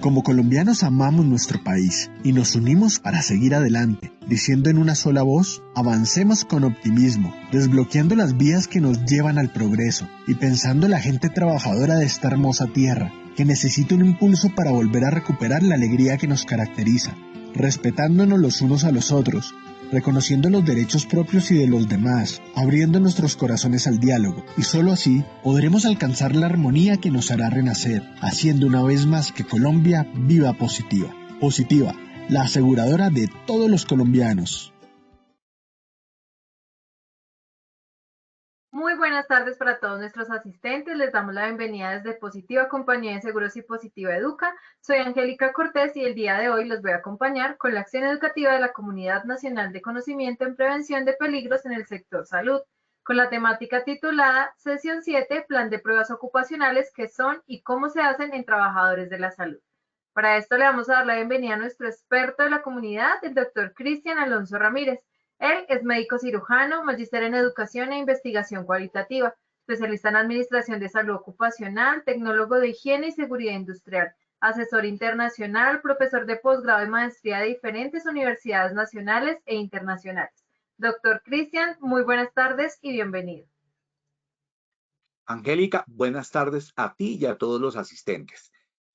Como colombianos amamos nuestro país y nos unimos para seguir adelante, diciendo en una sola voz, avancemos con optimismo, desbloqueando las vías que nos llevan al progreso y pensando en la gente trabajadora de esta hermosa tierra, que necesita un impulso para volver a recuperar la alegría que nos caracteriza, respetándonos los unos a los otros, reconociendo los derechos propios y de los demás, abriendo nuestros corazones al diálogo, y solo así podremos alcanzar la armonía que nos hará renacer, haciendo una vez más que Colombia viva positiva. Positiva, la aseguradora de todos los colombianos. Muy buenas tardes para todos nuestros asistentes. Les damos la bienvenida desde Positiva Compañía de Seguros y Positiva Educa. Soy Angélica Cortés y el día de hoy los voy a acompañar con la acción educativa de la Comunidad Nacional de Conocimiento en Prevención de Peligros en el Sector Salud, con la temática titulada Sesión 7, Plan de Pruebas Ocupacionales, qué son y cómo se hacen en trabajadores de la salud. Para esto le vamos a dar la bienvenida a nuestro experto de la comunidad, el doctor Cristian Alonso Ramírez. Él es médico cirujano, magíster en educación e investigación cualitativa, especialista en administración de salud ocupacional, tecnólogo de higiene y seguridad industrial, asesor internacional, profesor de posgrado y maestría de diferentes universidades nacionales e internacionales. Doctor Cristian, muy buenas tardes y bienvenido. Angélica, buenas tardes a ti y a todos los asistentes.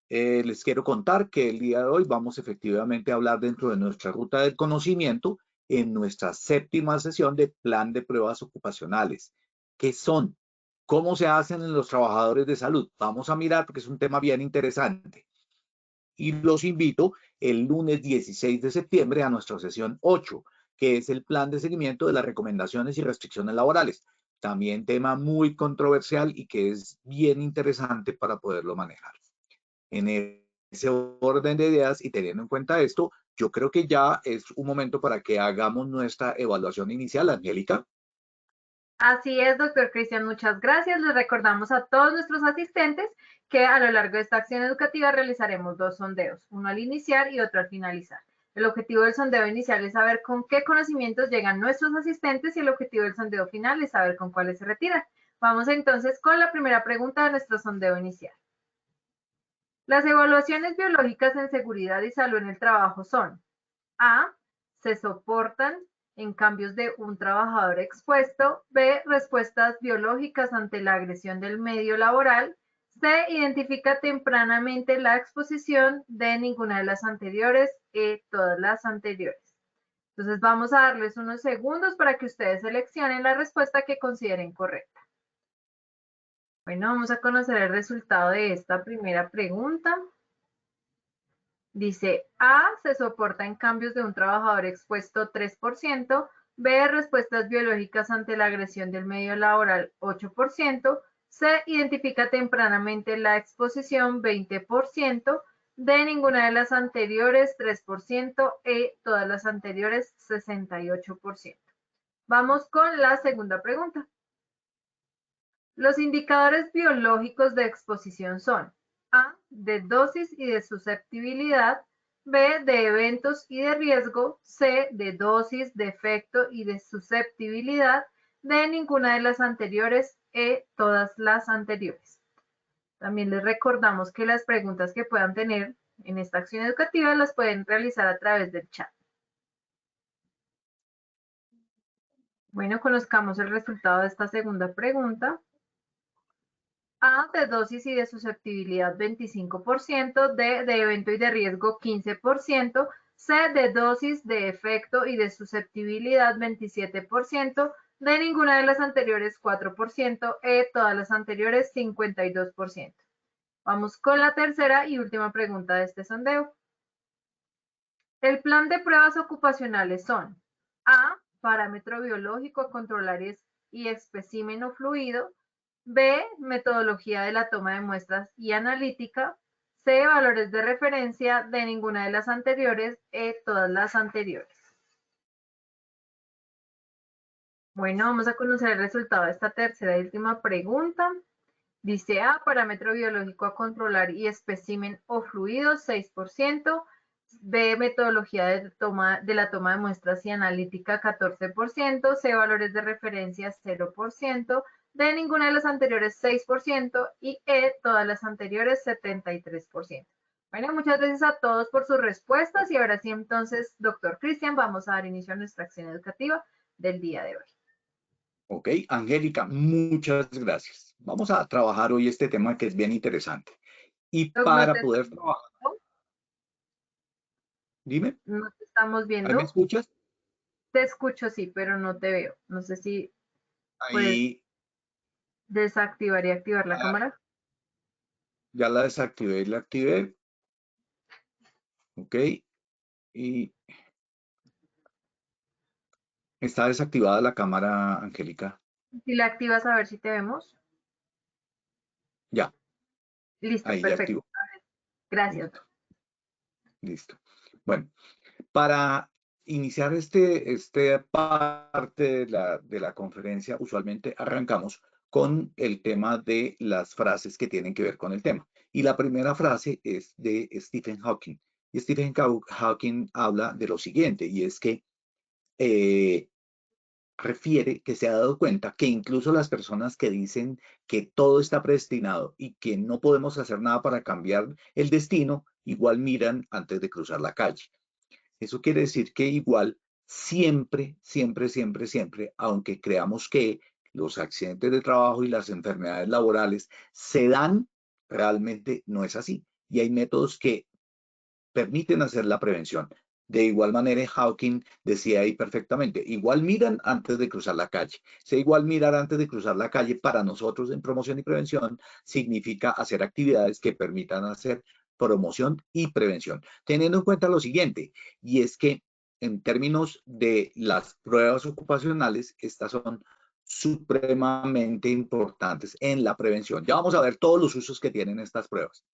Les quiero contar que el día de hoy vamos efectivamente a hablar dentro de nuestra ruta del conocimiento en nuestra 7ª sesión de Plan de Pruebas Ocupacionales. ¿Qué son? ¿Cómo se hacen en los trabajadores de salud? Vamos a mirar porque es un tema bien interesante. Y los invito el lunes 16 de septiembre a nuestra sesión 8, que es el plan de seguimiento de las recomendaciones y restricciones laborales. También tema muy controversial y que es bien interesante para poderlo manejar. En ese orden de ideas y teniendo en cuenta esto, yo creo que ya es un momento para que hagamos nuestra evaluación inicial, Angélica. Así es, doctor Cristian, muchas gracias. Les recordamos a todos nuestros asistentes que a lo largo de esta acción educativa realizaremos 2 sondeos, uno al iniciar y otro al finalizar. El objetivo del sondeo inicial es saber con qué conocimientos llegan nuestros asistentes y el objetivo del sondeo final es saber con cuáles se retiran. Vamos entonces con la primera pregunta de nuestro sondeo inicial. Las evaluaciones biológicas en seguridad y salud en el trabajo son: A, se soportan en cambios de un trabajador expuesto; B, respuestas biológicas ante la agresión del medio laboral; C, identifica tempranamente la exposición; D, ninguna de las anteriores; E, todas las anteriores. Entonces vamos a darles unos segundos para que ustedes seleccionen la respuesta que consideren correcta. Bueno, vamos a conocer el resultado de esta primera pregunta. Dice: A, se soporta en cambios de un trabajador expuesto 3%, B, respuestas biológicas ante la agresión del medio laboral 8%, C, identifica tempranamente la exposición 20%, D, ninguna de las anteriores 3%, E, todas las anteriores 68%. Vamos con la segunda pregunta. Los indicadores biológicos de exposición son: A, de dosis y de susceptibilidad; B, de eventos y de riesgo; C, de dosis, de efecto y de susceptibilidad; D, ninguna de las anteriores; E, todas las anteriores. También les recordamos que las preguntas que puedan tener en esta acción educativa las pueden realizar a través del chat. Bueno, conozcamos el resultado de esta segunda pregunta. A, de dosis y de susceptibilidad 25%, D, de evento y de riesgo 15%, C, de dosis, de efecto y de susceptibilidad 27%, D, ninguna de las anteriores 4%, E, todas las anteriores 52%. Vamos con la tercera y última pregunta de este sondeo. El plan de pruebas ocupacionales son: A, parámetro biológico a controlar y espécimen o fluido; B, metodología de la toma de muestras y analítica; C, valores de referencia; D, ninguna de las anteriores; E, todas las anteriores. Bueno, vamos a conocer el resultado de esta tercera y última pregunta. Dice: A, parámetro biológico a controlar y espécimen o fluido 6%, B, metodología de la toma de muestras y analítica 14%, C, valores de referencia 0%, D, ninguna de las anteriores 6% y E, todas las anteriores 73%. Bueno, muchas gracias a todos por sus respuestas y ahora sí entonces, doctor Cristian, vamos a dar inicio a nuestra acción educativa del día de hoy. Ok, Angélica, muchas gracias. Vamos a trabajar hoy este tema que es bien interesante. Y Doc, ¿no para te, poder trabajar, dime, no te estamos ¿ahí me viendo? escuchas? Te escucho, sí, pero no te veo. No sé si puedes Ahí desactivar y activar la ah, cámara. ya la desactivé y la activé. Ok, y está desactivada la cámara, Angélica. Si la activas, a ver si te vemos. Ya, Listo, ahí ya perfecto. activó. Gracias, Listo, listo. Bueno, para iniciar esta parte de la conferencia, usualmente arrancamos con el tema de las frases que tienen que ver con el tema. Y la primera frase es de Stephen Hawking. Y Stephen Hawking habla de lo siguiente, y es que eh, refiere que se ha dado cuenta que incluso las personas que dicen que todo está predestinado y que no podemos hacer nada para cambiar el destino, igual miran antes de cruzar la calle. Eso quiere decir que igual siempre, siempre, siempre, siempre, aunque creamos que los accidentes de trabajo y las enfermedades laborales se dan, realmente no es así. Y hay métodos que permiten hacer la prevención. De igual manera, Hawking decía ahí perfectamente, igual miran antes de cruzar la calle. Si igual mirar antes de cruzar la calle para nosotros en promoción y prevención significa hacer actividades que permitan hacer promoción y prevención. Teniendo en cuenta lo siguiente, y es que en términos de las pruebas ocupacionales, estas son supremamente importantes en la prevención. Ya vamos a ver todos los usos que tienen estas pruebas.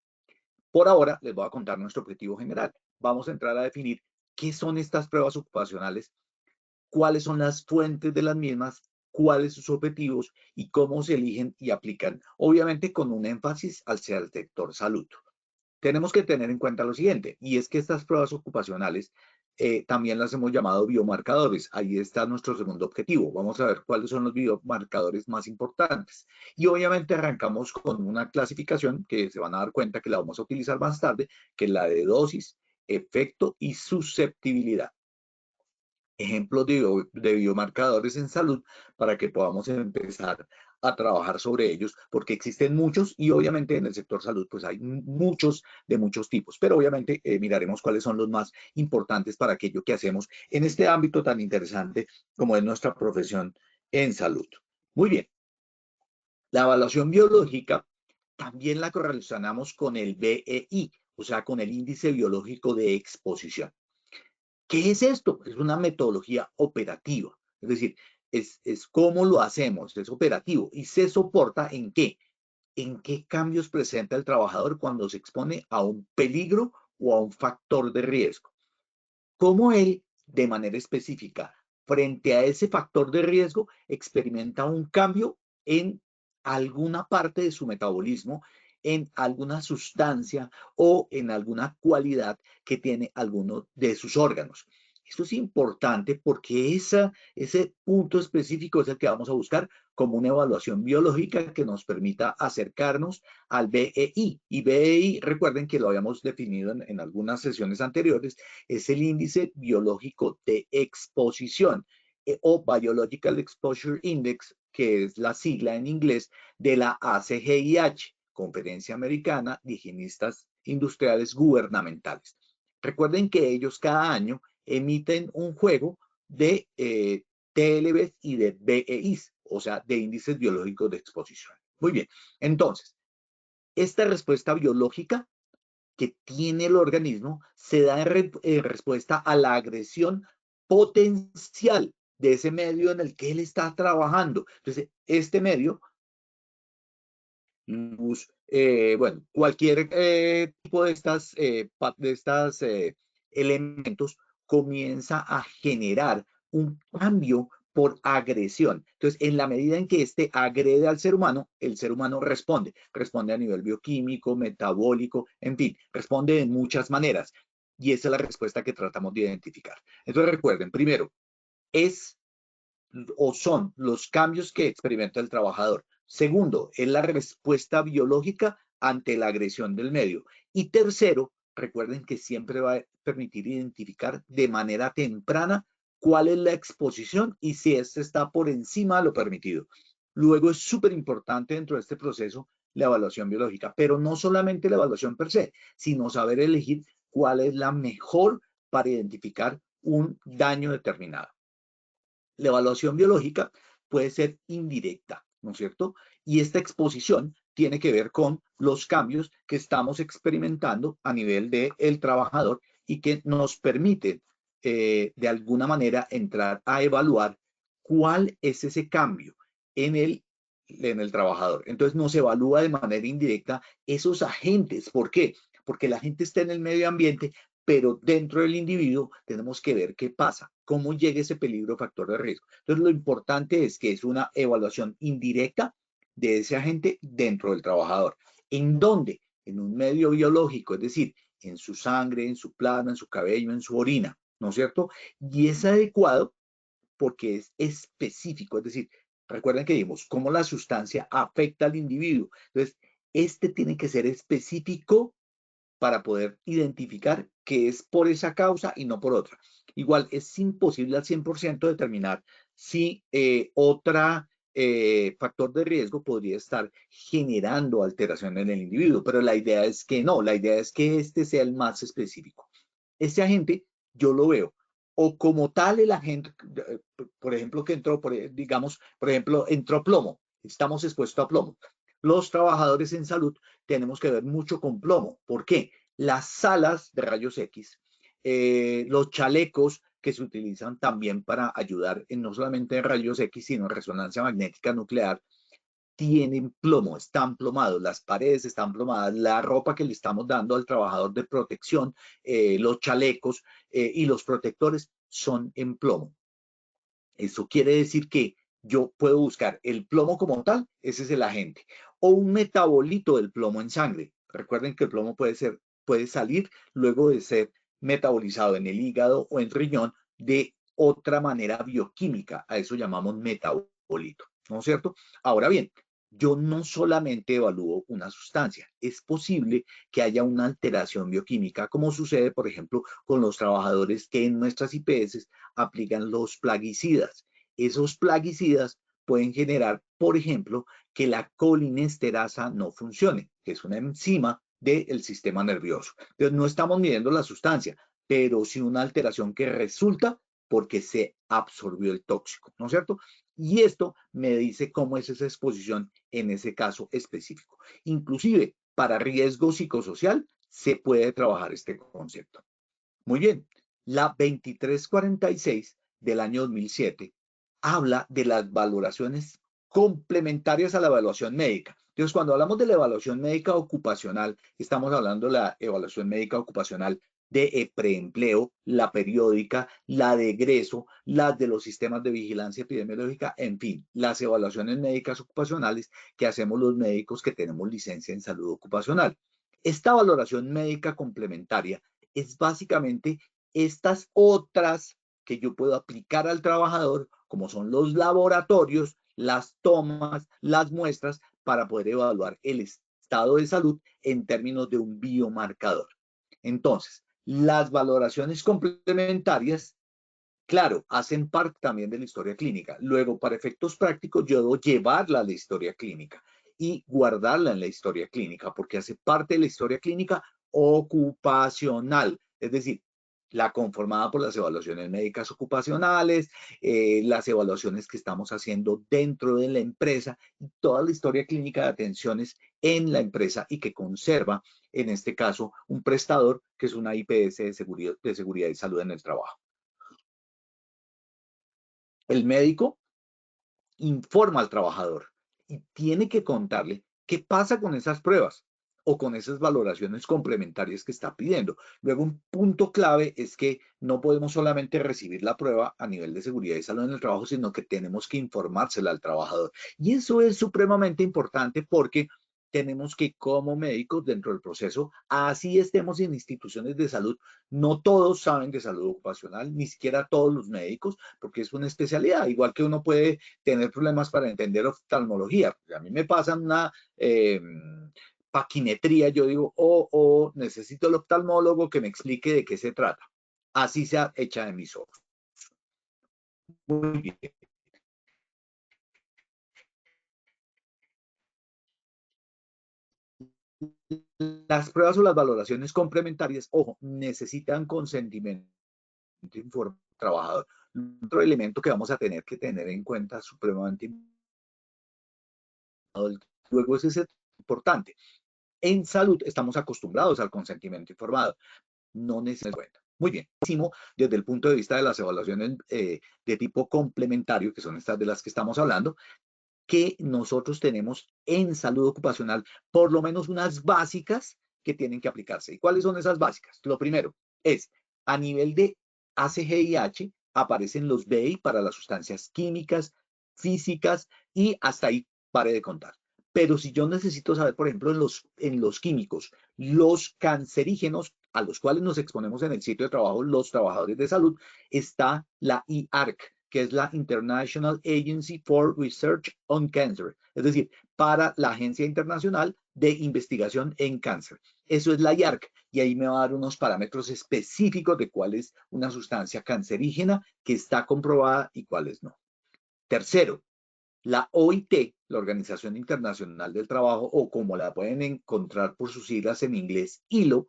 Por ahora les voy a contar nuestro objetivo general. Vamos a entrar a definir qué son estas pruebas ocupacionales, cuáles son las fuentes de las mismas, cuáles sus objetivos y cómo se eligen y aplican, obviamente con un énfasis hacia el sector salud. Tenemos que tener en cuenta lo siguiente, y es que estas pruebas ocupacionales también las hemos llamado biomarcadores. Ahí está nuestro segundo objetivo. Vamos a ver cuáles son los biomarcadores más importantes. Y obviamente arrancamos con una clasificación que se van a dar cuenta que la vamos a utilizar más tarde, que es la de dosis, efecto y susceptibilidad. Ejemplos de biomarcadores en salud para que podamos empezar a trabajar sobre ellos, porque existen muchos y obviamente en el sector salud pues hay muchos de muchos tipos, pero obviamente miraremos cuáles son los más importantes para aquello que hacemos en este ámbito tan interesante como es nuestra profesión en salud. Muy bien, la evaluación biológica también la correlacionamos con el BEI, o sea, con el índice biológico de exposición. ¿Qué es esto? Es una metodología operativa, es decir, es cómo lo hacemos, es operativo y se soporta en qué, en qué cambios presenta el trabajador cuando se expone a un peligro o a un factor de riesgo. Cómo él, de manera específica, frente a ese factor de riesgo, experimenta un cambio en alguna parte de su metabolismo, en alguna sustancia o en alguna cualidad que tiene alguno de sus órganos. Esto es importante porque ese punto específico es el que vamos a buscar como una evaluación biológica que nos permita acercarnos al BEI. Y BEI, recuerden que lo habíamos definido en algunas sesiones anteriores, es el índice biológico de exposición o Biological Exposure Index, que es la sigla en inglés de la ACGIH, Conferencia Americana de Higienistas Industriales Gubernamentales. Recuerden que ellos cada año emiten un juego de TLBs y de BEIs, o sea, de índices biológicos de exposición. Muy bien, entonces, esta respuesta biológica que tiene el organismo se da en respuesta a la agresión potencial de ese medio en el que él está trabajando. Entonces, este medio, luz, bueno, cualquier tipo de estas elementos comienza a generar un cambio por agresión. Entonces, en la medida en que este agrede al ser humano, el ser humano responde. Responde a nivel bioquímico, metabólico, en fin, responde de muchas maneras. Y esa es la respuesta que tratamos de identificar. Entonces, recuerden, primero, es o son los cambios que experimenta el trabajador. Segundo, es la respuesta biológica ante la agresión del medio. Y tercero, recuerden que siempre va a permitir identificar de manera temprana cuál es la exposición y si ésta está por encima de lo permitido. Luego es súper importante dentro de este proceso la evaluación biológica, pero no solamente la evaluación per se, sino saber elegir cuál es la mejor para identificar un daño determinado. La evaluación biológica puede ser indirecta, ¿no es cierto? Y esta exposición tiene que ver con los cambios que estamos experimentando a nivel del trabajador y que nos permiten de alguna manera entrar a evaluar cuál es ese cambio en el trabajador. Entonces nos evalúa de manera indirecta esos agentes. ¿Por qué? Porque la gente está en el medio ambiente, pero dentro del individuo tenemos que ver qué pasa, cómo llega ese peligro o factor de riesgo. Entonces, lo importante es que es una evaluación indirecta de ese agente dentro del trabajador. ¿En dónde? En un medio biológico, es decir, en su sangre, en su plasma, en su cabello, en su orina, ¿no es cierto? Y es adecuado porque es específico, es decir, recuerden que vimos cómo la sustancia afecta al individuo. Entonces, este tiene que ser específico para poder identificar que es por esa causa y no por otra. Igual es imposible al 100% determinar si otra factor de riesgo podría estar generando alteración en el individuo, pero la idea es que no, la idea es que este sea el más específico. Este agente yo lo veo o como tal el agente, por ejemplo, que entró, digamos, por ejemplo, entró plomo, estamos expuestos a plomo. Los trabajadores en salud tenemos que ver mucho con plomo. ¿Por qué? Las salas de rayos X, los chalecos que se utilizan también para ayudar en no solamente en rayos X, sino en resonancia magnética nuclear, tienen plomo, están plomados, las paredes están plomadas, la ropa que le estamos dando al trabajador de protección, los chalecos y los protectores son en plomo. Eso quiere decir que yo puedo buscar el plomo como tal, ese es el agente, o un metabolito del plomo en sangre. Recuerden que el plomo puede salir luego de ser metabolizado en el hígado o en riñón de otra manera bioquímica. A eso llamamos metabolito, ¿no es cierto? Ahora bien, yo no solamente evalúo una sustancia, es posible que haya una alteración bioquímica, como sucede, por ejemplo, con los trabajadores que en nuestras IPS aplican los plaguicidas. Esos plaguicidas pueden generar, por ejemplo, que la colinesterasa no funcione, que es una enzima del sistema nervioso. Entonces, no estamos midiendo la sustancia, pero sí una alteración que resulta porque se absorbió el tóxico, ¿no es cierto? Y esto me dice cómo es esa exposición en ese caso específico. Inclusive, para riesgo psicosocial, se puede trabajar este concepto. Muy bien, la 2346 del año 2007 habla de las valoraciones complementarias a la evaluación médica. Entonces, cuando hablamos de la evaluación médica ocupacional, estamos hablando de la evaluación médica ocupacional de preempleo, la periódica, la de egreso, las de los sistemas de vigilancia epidemiológica, en fin, las evaluaciones médicas ocupacionales que hacemos los médicos que tenemos licencia en salud ocupacional. Esta valoración médica complementaria es básicamente estas otras que yo puedo aplicar al trabajador, como son los laboratorios, las tomas, las muestras, para poder evaluar el estado de salud en términos de un biomarcador. Entonces, las valoraciones complementarias, claro, hacen parte también de la historia clínica. Luego, para efectos prácticos, yo debo llevarla a la historia clínica y guardarla en la historia clínica, porque hace parte de la historia clínica ocupacional, es decir, la conformada por las evaluaciones médicas ocupacionales, las evaluaciones que estamos haciendo dentro de la empresa y toda la historia clínica de atenciones en la empresa y que conserva, en este caso, un prestador que es una IPS de seguridad y salud en el trabajo. El médico informa al trabajador y tiene que contarle qué pasa con esas pruebas o con esas valoraciones complementarias que está pidiendo. Luego, un punto clave es que no podemos solamente recibir la prueba a nivel de seguridad y salud en el trabajo, sino que tenemos que informársela al trabajador. Y eso es supremamente importante porque tenemos que, como médicos, dentro del proceso, así estemos en instituciones de salud, no todos saben de salud ocupacional, ni siquiera todos los médicos, porque es una especialidad, igual que uno puede tener problemas para entender oftalmología. A mí me pasan una paquimetría, yo digo, oh, necesito el oftalmólogo que me explique de qué se trata. Así se echa de mis ojos. Muy bien. Las pruebas o las valoraciones complementarias, ojo, necesitan consentimiento informado del trabajador. Otro elemento que vamos a tener que tener en cuenta supremamente importante, luego es importante. En salud estamos acostumbrados al consentimiento informado, no necesariamente. Muy bien, desde el punto de vista de las evaluaciones de tipo complementario, que son estas de las que estamos hablando, que nosotros tenemos en salud ocupacional, por lo menos unas básicas que tienen que aplicarse. ¿Y cuáles son esas básicas? Lo primero es, a nivel de ACGIH, aparecen los BEI para las sustancias químicas, físicas, y hasta ahí pare de contar. Pero si yo necesito saber, por ejemplo, en los químicos, los cancerígenos a los cuales nos exponemos en el sitio de trabajo, los trabajadores de salud, está la IARC, que es la International Agency for Research on Cancer, es decir, para la Agencia Internacional de Investigación en Cáncer. Eso es la IARC, y ahí me va a dar unos parámetros específicos de cuál es una sustancia cancerígena que está comprobada y cuáles no. Tercero, la OIT, la Organización Internacional del Trabajo, o como la pueden encontrar por sus siglas en inglés, ILO,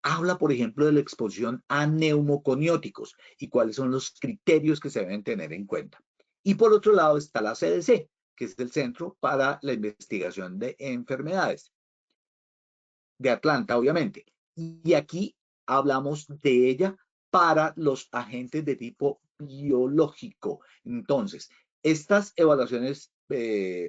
habla, por ejemplo, de la exposición a neumoconióticos y cuáles son los criterios que se deben tener en cuenta. Y por otro lado está la CDC, que es el Centro para la Investigación de Enfermedades de Atlanta, obviamente. Y aquí hablamos de ella para los agentes de tipo biológico. Entonces, estas evaluaciones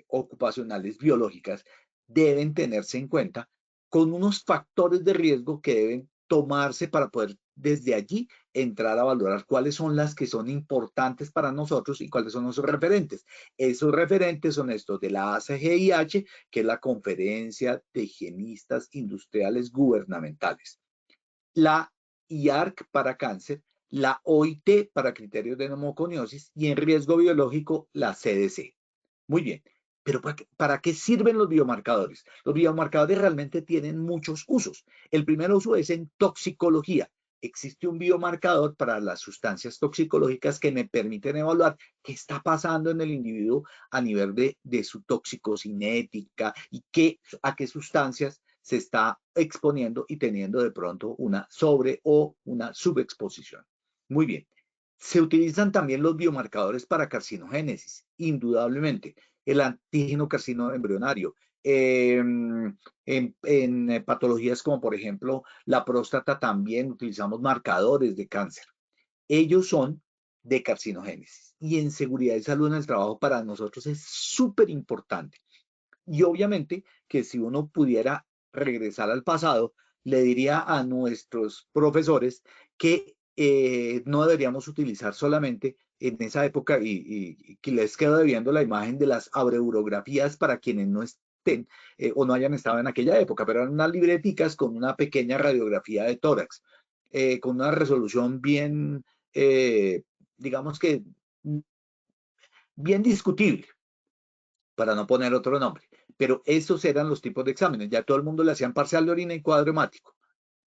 ocupacionales biológicas deben tenerse en cuenta con unos factores de riesgo que deben tomarse para poder desde allí entrar a valorar cuáles son las que son importantes para nosotros y cuáles son nuestros referentes. Esos referentes son estos de la ACGIH, que es la Conferencia de Higienistas Industriales Gubernamentales, la IARC para cáncer, la OIT para criterios de neumoconiosis y en riesgo biológico la CDC. Muy bien, pero ¿para qué sirven los biomarcadores? Los biomarcadores realmente tienen muchos usos. El primer uso es en toxicología. Existe un biomarcador para las sustancias toxicológicas que me permiten evaluar qué está pasando en el individuo a nivel de su toxicocinética y a qué sustancias se está exponiendo y teniendo de pronto una sobre o una subexposición. Muy bien. Se utilizan también los biomarcadores para carcinogénesis, indudablemente. El antígeno carcino embrionario. En patologías como, por ejemplo, la próstata también utilizamos marcadores de cáncer. Ellos son de carcinogénesis. Y en seguridad y salud en el trabajo para nosotros es súper importante. Y obviamente que si uno pudiera regresar al pasado, le diría a nuestros profesores que no deberíamos utilizar solamente en esa época y que les quedo debiendo la imagen de las abreurografías para quienes no estén o no hayan estado en aquella época, pero eran unas libreticas con una pequeña radiografía de tórax, con una resolución bien, digamos que bien discutible, para no poner otro nombre. Pero estos eran los tipos de exámenes. Ya todo el mundo le hacían parcial de orina y cuadro hemático.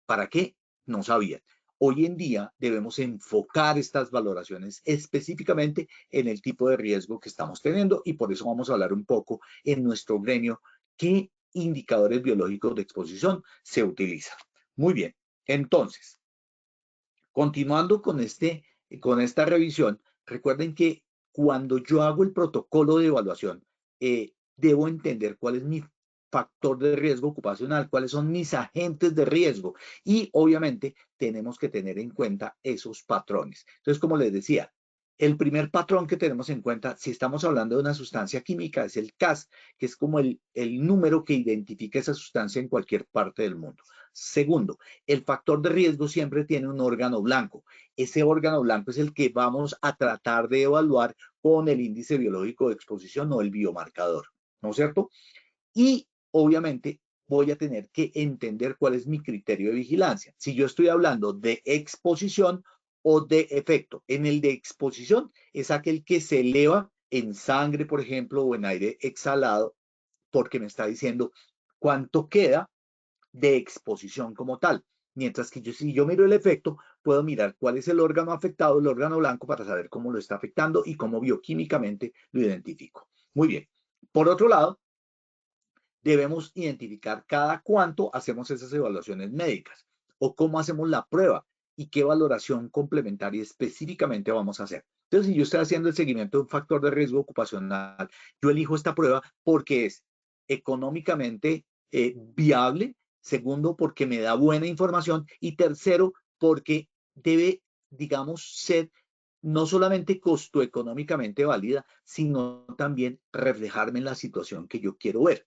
¿Para qué? No sabían. Hoy en día debemos enfocar estas valoraciones específicamente en el tipo de riesgo que estamos teniendo y por eso vamos a hablar un poco en nuestro gremio qué indicadores biológicos de exposición se utilizan. Muy bien, entonces, continuando con esta revisión, recuerden que cuando yo hago el protocolo de evaluación, debo entender cuál es mi factor de riesgo ocupacional, cuáles son mis agentes de riesgo y obviamente tenemos que tener en cuenta esos patrones. Entonces, como les decía, el primer patrón que tenemos en cuenta, si estamos hablando de una sustancia química, es el CAS, que es como el número que identifica esa sustancia en cualquier parte del mundo. Segundo, el factor de riesgo siempre tiene un órgano blanco. Ese órgano blanco es el que vamos a tratar de evaluar con el índice biológico de exposición o el biomarcador, ¿no es cierto? Y obviamente voy a tener que entender cuál es mi criterio de vigilancia. Si yo estoy hablando de exposición o de efecto. En el de exposición es aquel que se eleva en sangre, por ejemplo, o en aire exhalado, porque me está diciendo cuánto queda de exposición como tal. Mientras que si yo miro el efecto, puedo mirar cuál es el órgano afectado, el órgano blanco, para saber cómo lo está afectando y cómo bioquímicamente lo identifico. Muy bien. Por otro lado, debemos identificar cada cuánto hacemos esas evaluaciones médicas o cómo hacemos la prueba y qué valoración complementaria específicamente vamos a hacer. Entonces, si yo estoy haciendo el seguimiento de un factor de riesgo ocupacional, yo elijo esta prueba porque es económicamente viable. Segundo, porque me da buena información. Y tercero, porque debe, digamos, ser no solamente costo económicamente válida, sino también reflejarme en la situación que yo quiero ver.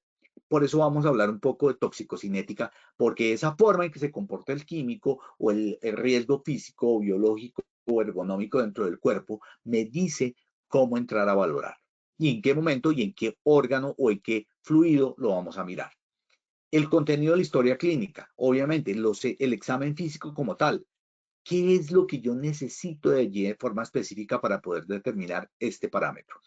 Por eso vamos a hablar un poco de toxicocinética, porque esa forma en que se comporta el químico o el riesgo físico o biológico o ergonómico dentro del cuerpo me dice cómo entrar a valorar y en qué momento y en qué órgano o en qué fluido lo vamos a mirar. El contenido de la historia clínica, obviamente, el examen físico como tal. ¿Qué es lo que yo necesito de allí de forma específica para poder determinar este parámetro?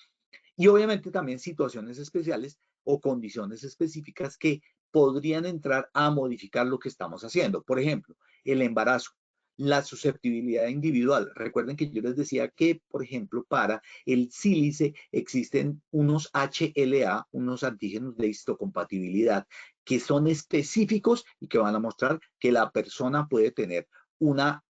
Y obviamente también situaciones especiales o condiciones específicas que podrían entrar a modificar lo que estamos haciendo. Por ejemplo, el embarazo, la susceptibilidad individual. Recuerden que yo les decía que, por ejemplo, para el sílice existen unos HLA, unos antígenos de histocompatibilidad, que son específicos y que van a mostrar que la persona puede tener una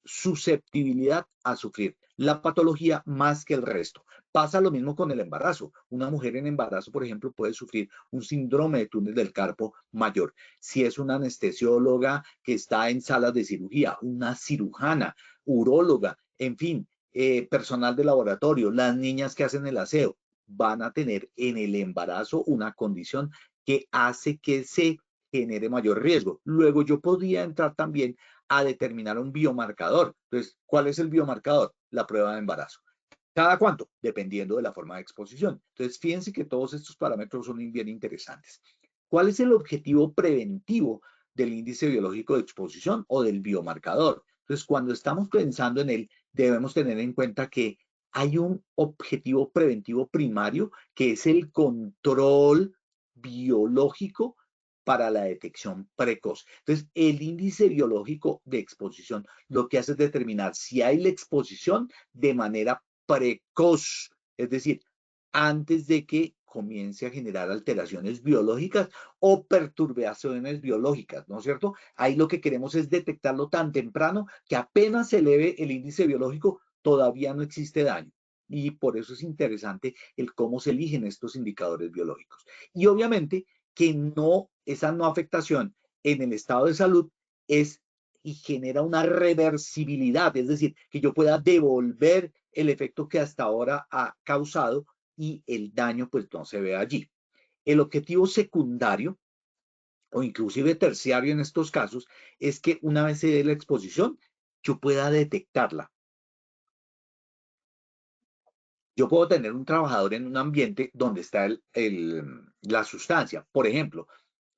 susceptibilidad a sufrir la patología más que el resto. Pasa lo mismo con el embarazo. Una mujer en embarazo, por ejemplo, puede sufrir un síndrome de túnel del carpo mayor. Si es una anestesióloga que está en salas de cirugía, una cirujana, uróloga, en fin, personal de laboratorio, las niñas que hacen el aseo, van a tener en el embarazo una condición que hace que se genere mayor riesgo. Luego yo podría entrar también a determinar un biomarcador. Entonces, ¿cuál es el biomarcador? La prueba de embarazo. ¿Cada cuánto? Dependiendo de la forma de exposición. Entonces, fíjense que todos estos parámetros son bien interesantes. ¿Cuál es el objetivo preventivo del índice biológico de exposición o del biomarcador? Entonces, cuando estamos pensando en él, debemos tener en cuenta que hay un objetivo preventivo primario que es el control biológico para la detección precoz. Entonces, el índice biológico de exposición lo que hace es determinar si hay la exposición de manera precoz, es decir, antes de que comience a generar alteraciones biológicas o perturbaciones biológicas, ¿no es cierto? Ahí lo que queremos es detectarlo tan temprano que apenas se eleve el índice biológico, todavía no existe daño. Y por eso es interesante el cómo se eligen estos indicadores biológicos. Y obviamente que no, esa no afectación en el estado de salud es y genera una reversibilidad, es decir, que yo pueda devolver el efecto que hasta ahora ha causado y el daño pues no se ve allí. El objetivo secundario o inclusive terciario en estos casos es que una vez se dé la exposición, yo pueda detectarla. Yo puedo tener un trabajador en un ambiente donde está la sustancia. Por ejemplo,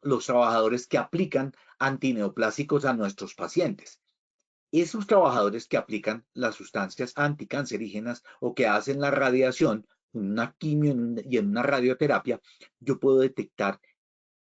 los trabajadores que aplican antineoplásicos a nuestros pacientes. Esos trabajadores que aplican las sustancias anticancerígenas o que hacen la radiación, una quimio y en una radioterapia, yo puedo detectar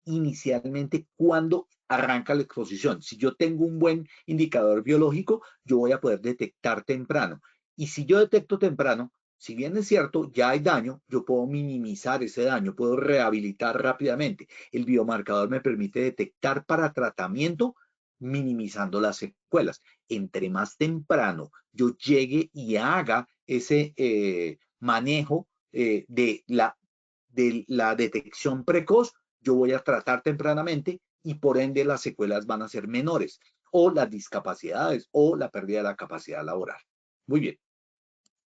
inicialmente cuando arranca la exposición. Si yo tengo un buen indicador biológico, yo voy a poder detectar temprano. Y si yo detecto temprano, si bien es cierto, ya hay daño, yo puedo minimizar ese daño, puedo rehabilitar rápidamente. El biomarcador me permite detectar para tratamiento minimizando las secuelas. Entre más temprano yo llegue y haga ese manejo de la detección precoz, yo voy a tratar tempranamente y por ende las secuelas van a ser menores o las discapacidades o la pérdida de la capacidad laboral. Muy bien.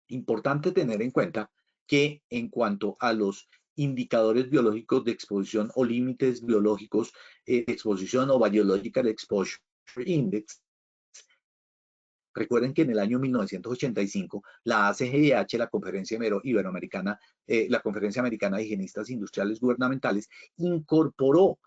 Importante tener en cuenta que en cuanto a los indicadores biológicos de exposición o límites biológicos de exposición o Biological Exposure Index, recuerden que en el año 1985 la ACGIH, la Conferencia Iberoamericana, la Conferencia Americana de Higienistas Industriales Gubernamentales, incorporó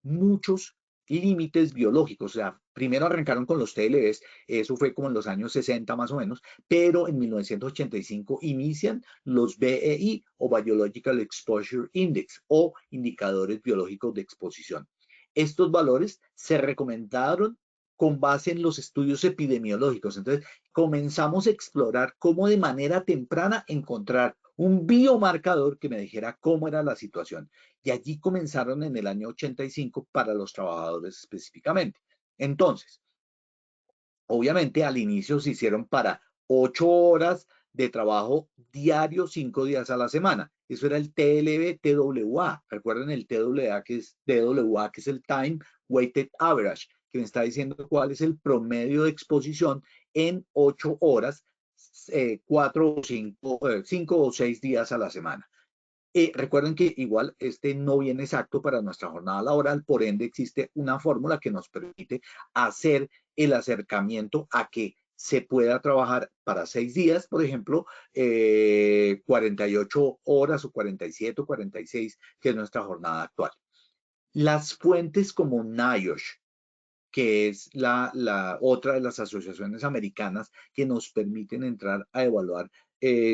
muchos límites biológicos. O sea, primero arrancaron con los TLBs, eso fue como en los años 60 más o menos, pero en 1985 inician los BEI o Biological Exposure Index o indicadores biológicos de exposición. Estos valores se recomendaron con base en los estudios epidemiológicos. Entonces, comenzamos a explorar cómo de manera temprana encontrar un biomarcador que me dijera cómo era la situación. Y allí comenzaron en el año 85 para los trabajadores específicamente. Entonces, obviamente al inicio se hicieron para 8 horas de trabajo diario, 5 días a la semana. Eso era el TLB-TWA. Recuerden el TWA que es el Time Weighted Average, que me está diciendo cuál es el promedio de exposición en 8 horas, 4 o 5 o 6 días a la semana. Recuerden que igual este no viene exacto para nuestra jornada laboral, por ende existe una fórmula que nos permite hacer el acercamiento a que se pueda trabajar para 6 días, por ejemplo, 48 horas o 47 o 46, que es nuestra jornada actual. Las fuentes como NIOSH, que es la otra de las asociaciones americanas que nos permiten entrar a evaluar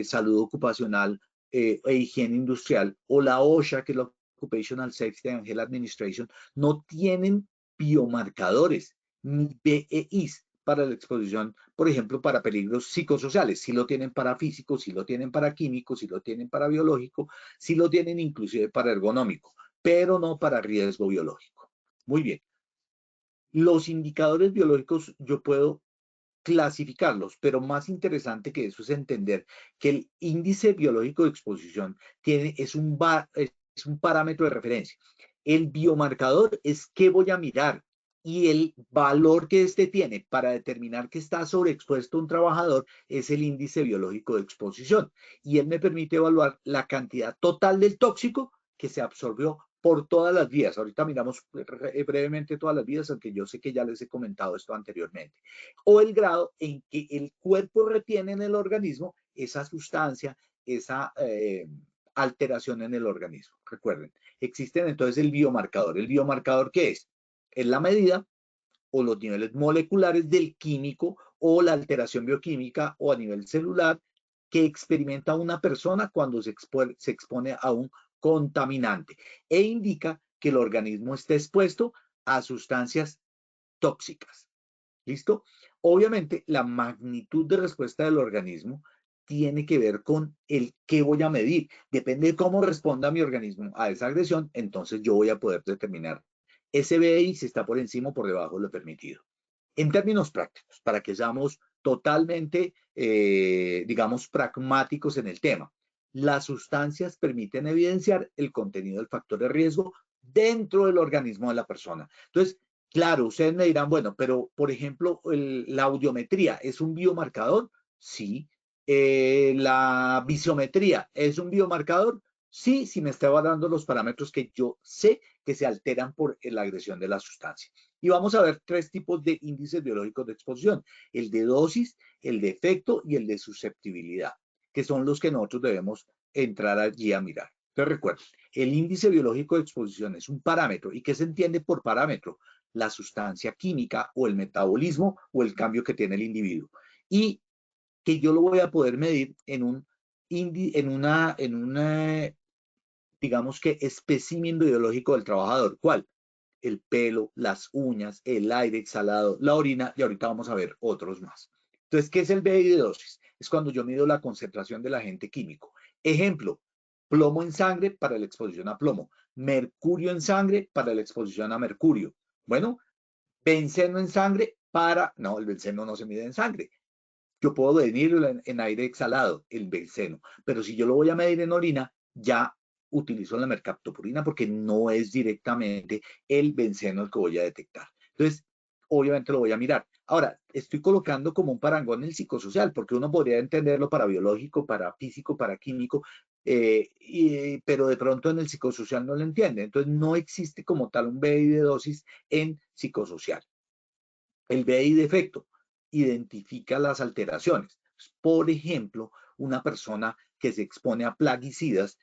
salud ocupacional e higiene industrial, o la OSHA, que es la Occupational Safety and Health Administration, no tienen biomarcadores ni BEIs para la exposición, por ejemplo, para peligros psicosociales. Sí lo tienen para físico, sí lo tienen para químico, sí lo tienen para biológico, sí lo tienen inclusive para ergonómico, pero no para riesgo biológico. Muy bien. Los indicadores biológicos yo puedo clasificarlos, pero más interesante que eso es entender que el índice biológico de exposición es un parámetro de referencia. El biomarcador es qué voy a mirar y el valor que este tiene para determinar que está sobreexpuesto un trabajador es el índice biológico de exposición. Y él me permite evaluar la cantidad total del tóxico que se absorbió por todas las vías. Ahorita miramos brevemente todas las vías, aunque yo sé que ya les he comentado esto anteriormente. O el grado en que el cuerpo retiene en el organismo esa sustancia, esa alteración en el organismo. Recuerden, existen entonces el biomarcador. ¿El biomarcador qué es? Es la medida o los niveles moleculares del químico o la alteración bioquímica o a nivel celular que experimenta una persona cuando se expone a un contaminante e indica que el organismo está expuesto a sustancias tóxicas. ¿Listo? Obviamente, la magnitud de respuesta del organismo tiene que ver con el qué voy a medir. Depende de cómo responda mi organismo a esa agresión, entonces yo voy a poder determinar ese BI si está por encima o por debajo de lo permitido. En términos prácticos, para que seamos totalmente, digamos, pragmáticos en el tema, las sustancias permiten evidenciar el contenido del factor de riesgo dentro del organismo de la persona. Entonces, claro, ustedes me dirán, bueno, pero por ejemplo, la audiometría es un biomarcador, sí. La visiometría es un biomarcador, sí, si me está dando los parámetros que yo sé que se alteran por la agresión de la sustancia. Y vamos a ver 3 tipos de índices biológicos de exposición: el de dosis, el de efecto y el de susceptibilidad, que son los que nosotros debemos entrar allí a mirar. Entonces recuerden, el índice biológico de exposición es un parámetro. ¿Y qué se entiende por parámetro? La sustancia química o el metabolismo o el cambio que tiene el individuo. Y que yo lo voy a poder medir en una digamos que, espécimen biológico del trabajador. ¿Cuál? El pelo, las uñas, el aire exhalado, la orina, y ahorita vamos a ver otros más. Entonces, ¿qué es el BI de dosis? Es cuando yo mido la concentración del agente químico. Ejemplo, plomo en sangre para la exposición a plomo, mercurio en sangre para la exposición a mercurio. Bueno, benceno en sangre para... No, el benceno no se mide en sangre. Yo puedo medirlo en aire exhalado, el benceno, pero si yo lo voy a medir en orina, ya utilizo la mercaptopurina porque no es directamente el benceno el que voy a detectar. Entonces, obviamente lo voy a mirar. Ahora, estoy colocando como un parangón el psicosocial, porque uno podría entenderlo para biológico, para físico, para químico, pero de pronto en el psicosocial no lo entiende. Entonces, no existe como tal un BI de dosis en psicosocial. El BI de efecto identifica las alteraciones. Por ejemplo, una persona que se expone a plaguicidas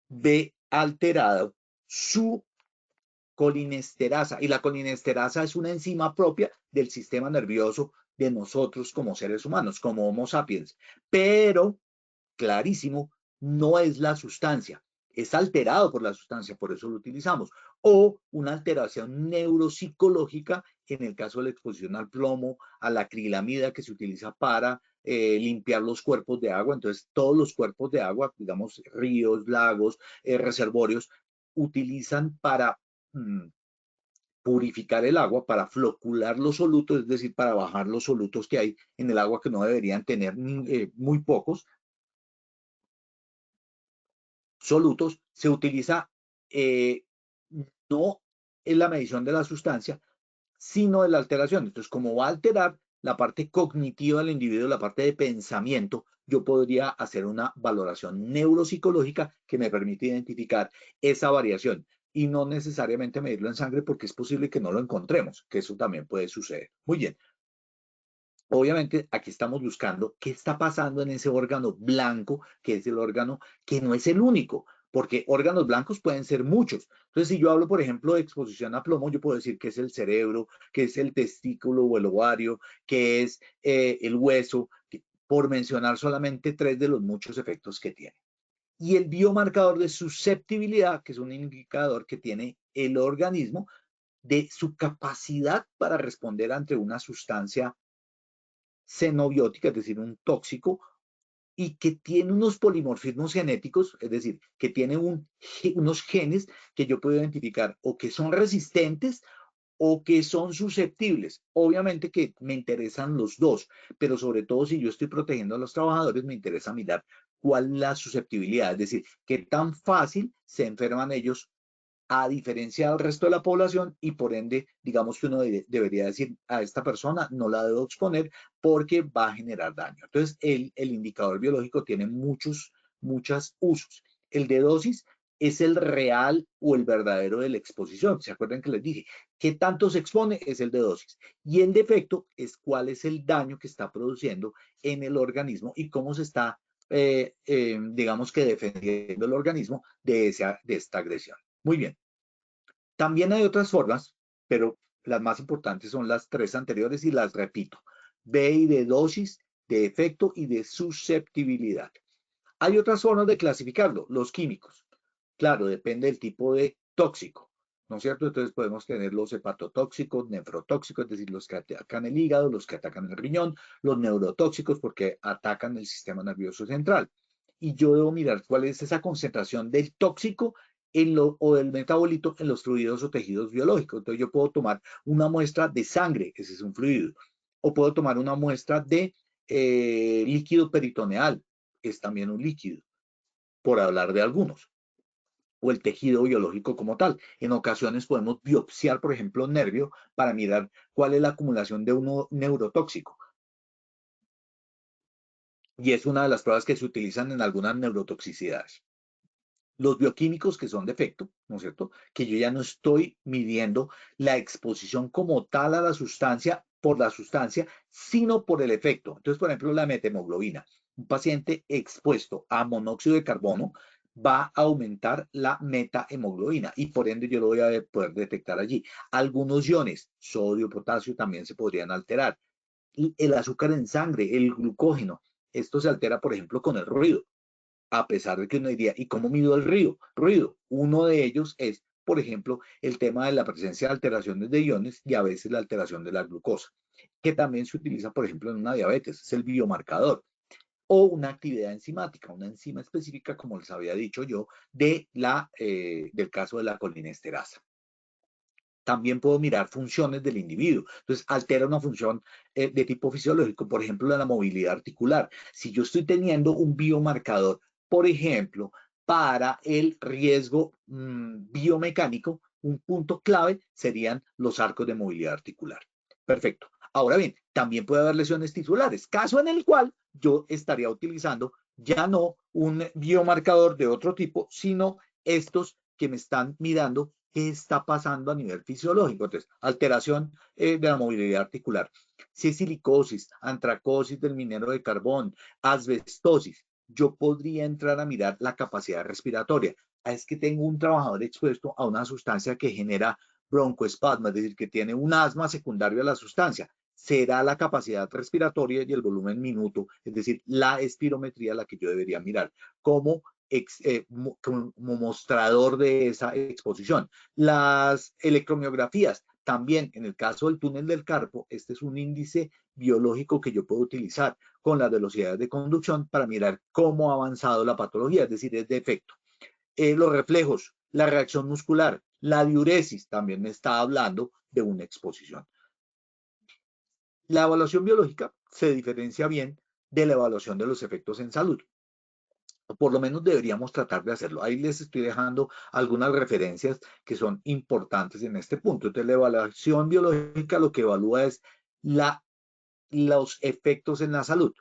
ve alterado su colinesterasa, y la colinesterasa es una enzima propia del sistema nervioso de nosotros como seres humanos, como Homo sapiens, pero clarísimo, no es la sustancia. es alterado por la sustancia, por eso lo utilizamos, o una alteración neuropsicológica en el caso de la exposición al plomo, a la acrilamida que se utiliza para limpiar los cuerpos de agua. Entonces, todos los cuerpos de agua, digamos, ríos, lagos, reservorios, utilizan para purificar el agua, para flocular los solutos, es decir, para bajar los solutos que hay en el agua que no deberían tener muy pocos solutos. Se utiliza no en la medición de la sustancia, sino de la alteración. Entonces, como va a alterar la parte cognitiva del individuo, la parte de pensamiento, yo podría hacer una valoración neuropsicológica que me permite identificar esa variación y no necesariamente medirlo en sangre, porque es posible que no lo encontremos, que eso también puede suceder. Muy bien. Obviamente aquí estamos buscando qué está pasando en ese órgano blanco, que es el órgano que no es el único, porque órganos blancos pueden ser muchos. Entonces, si yo hablo, por ejemplo, de exposición a plomo, yo puedo decir que es el cerebro, que es el testículo o el ovario, que es el hueso, por mencionar solamente 3 de los muchos efectos que tiene. Y el biomarcador de susceptibilidad, que es un indicador que tiene el organismo de su capacidad para responder ante una sustancia xenobiótica, es decir, un tóxico, y que tiene unos polimorfismos genéticos, es decir, que tiene unos genes que yo puedo identificar o que son resistentes o que son susceptibles. Obviamente que me interesan los dos, pero sobre todo si yo estoy protegiendo a los trabajadores, me interesa mirar cuál es la susceptibilidad, es decir, qué tan fácil se enferman ellos a diferencia del resto de la población, y por ende, digamos que uno debería decir a esta persona no la debo exponer porque va a generar daño. Entonces, el indicador biológico tiene muchos usos. El de dosis es el real o el verdadero de la exposición. ¿Se acuerdan que les dije? ¿Qué tanto se expone? Es el de dosis. Y el de efecto es cuál es el daño que está produciendo en el organismo y cómo se está, digamos que defendiendo el organismo de esta agresión. Muy bien. También hay otras formas, pero las más importantes son las 3 anteriores y las repito. B y de dosis, de efecto y de susceptibilidad. Hay otras formas de clasificarlo, los químicos. Claro, depende del tipo de tóxico, ¿no es cierto? Entonces podemos tener los hepatotóxicos, nefrotóxicos, es decir, los que atacan el hígado, los que atacan el riñón, los neurotóxicos porque atacan el sistema nervioso central. Y yo debo mirar cuál es esa concentración del tóxico o del metabolito en los fluidos o tejidos biológicos. Entonces yo puedo tomar una muestra de sangre, ese es un fluido, o puedo tomar una muestra de líquido peritoneal, es también un líquido, por hablar de algunos, o el tejido biológico como tal. En ocasiones podemos biopsiar, por ejemplo, nervio para mirar cuál es la acumulación de un neurotóxico. Y es una de las pruebas que se utilizan en algunas neurotoxicidades. Los bioquímicos que son de efecto, ¿no es cierto? Que yo ya no estoy midiendo la exposición como tal a la sustancia por la sustancia, sino por el efecto. Entonces, por ejemplo, la metahemoglobina. Un paciente expuesto a monóxido de carbono va a aumentar la metahemoglobina y por ende yo lo voy a poder detectar allí. Algunos iones, sodio, potasio, también se podrían alterar. Y el azúcar en sangre, el glucógeno, esto se altera, por ejemplo, con el ruido. A pesar de que uno diría, ¿y cómo mido el ruido? Uno de ellos es, por ejemplo, el tema de la presencia de alteraciones de iones y a veces la alteración de la glucosa, que también se utiliza, por ejemplo, en una diabetes, es el biomarcador, o una actividad enzimática, una enzima específica, como les había dicho yo, del caso de la colinesterasa. También puedo mirar funciones del individuo. Entonces, altera una función de tipo fisiológico, por ejemplo, de la movilidad articular. Si yo estoy teniendo un biomarcador, por ejemplo, para el riesgo biomecánico, un punto clave serían los arcos de movilidad articular. Perfecto. Ahora bien, también puede haber lesiones tissulares, caso en el cual yo estaría utilizando ya no un biomarcador de otro tipo, sino estos que me están mirando qué está pasando a nivel fisiológico. Entonces, alteración de la movilidad articular. Si es silicosis, antracosis del minero de carbón, asbestosis, yo podría entrar a mirar la capacidad respiratoria. Es que tengo un trabajador expuesto a una sustancia que genera broncoespasmo, es decir, que tiene un asma secundario a la sustancia. Será la capacidad respiratoria y el volumen minuto, es decir, la espirometría la que yo debería mirar. ¿Cómo como mostrador de esa exposición. Las electromiografías, también en el caso del túnel del carpo, este es un índice biológico que yo puedo utilizar con las velocidades de conducción para mirar cómo ha avanzado la patología, es decir, es de efecto. Los reflejos, la reacción muscular, la diuresis, también me está hablando de una exposición. La evaluación biológica se diferencia bien de la evaluación de los efectos en salud. Por lo menos deberíamos tratar de hacerlo. Ahí les estoy dejando algunas referencias que son importantes en este punto. Entonces, la evaluación biológica lo que evalúa es los efectos en la salud,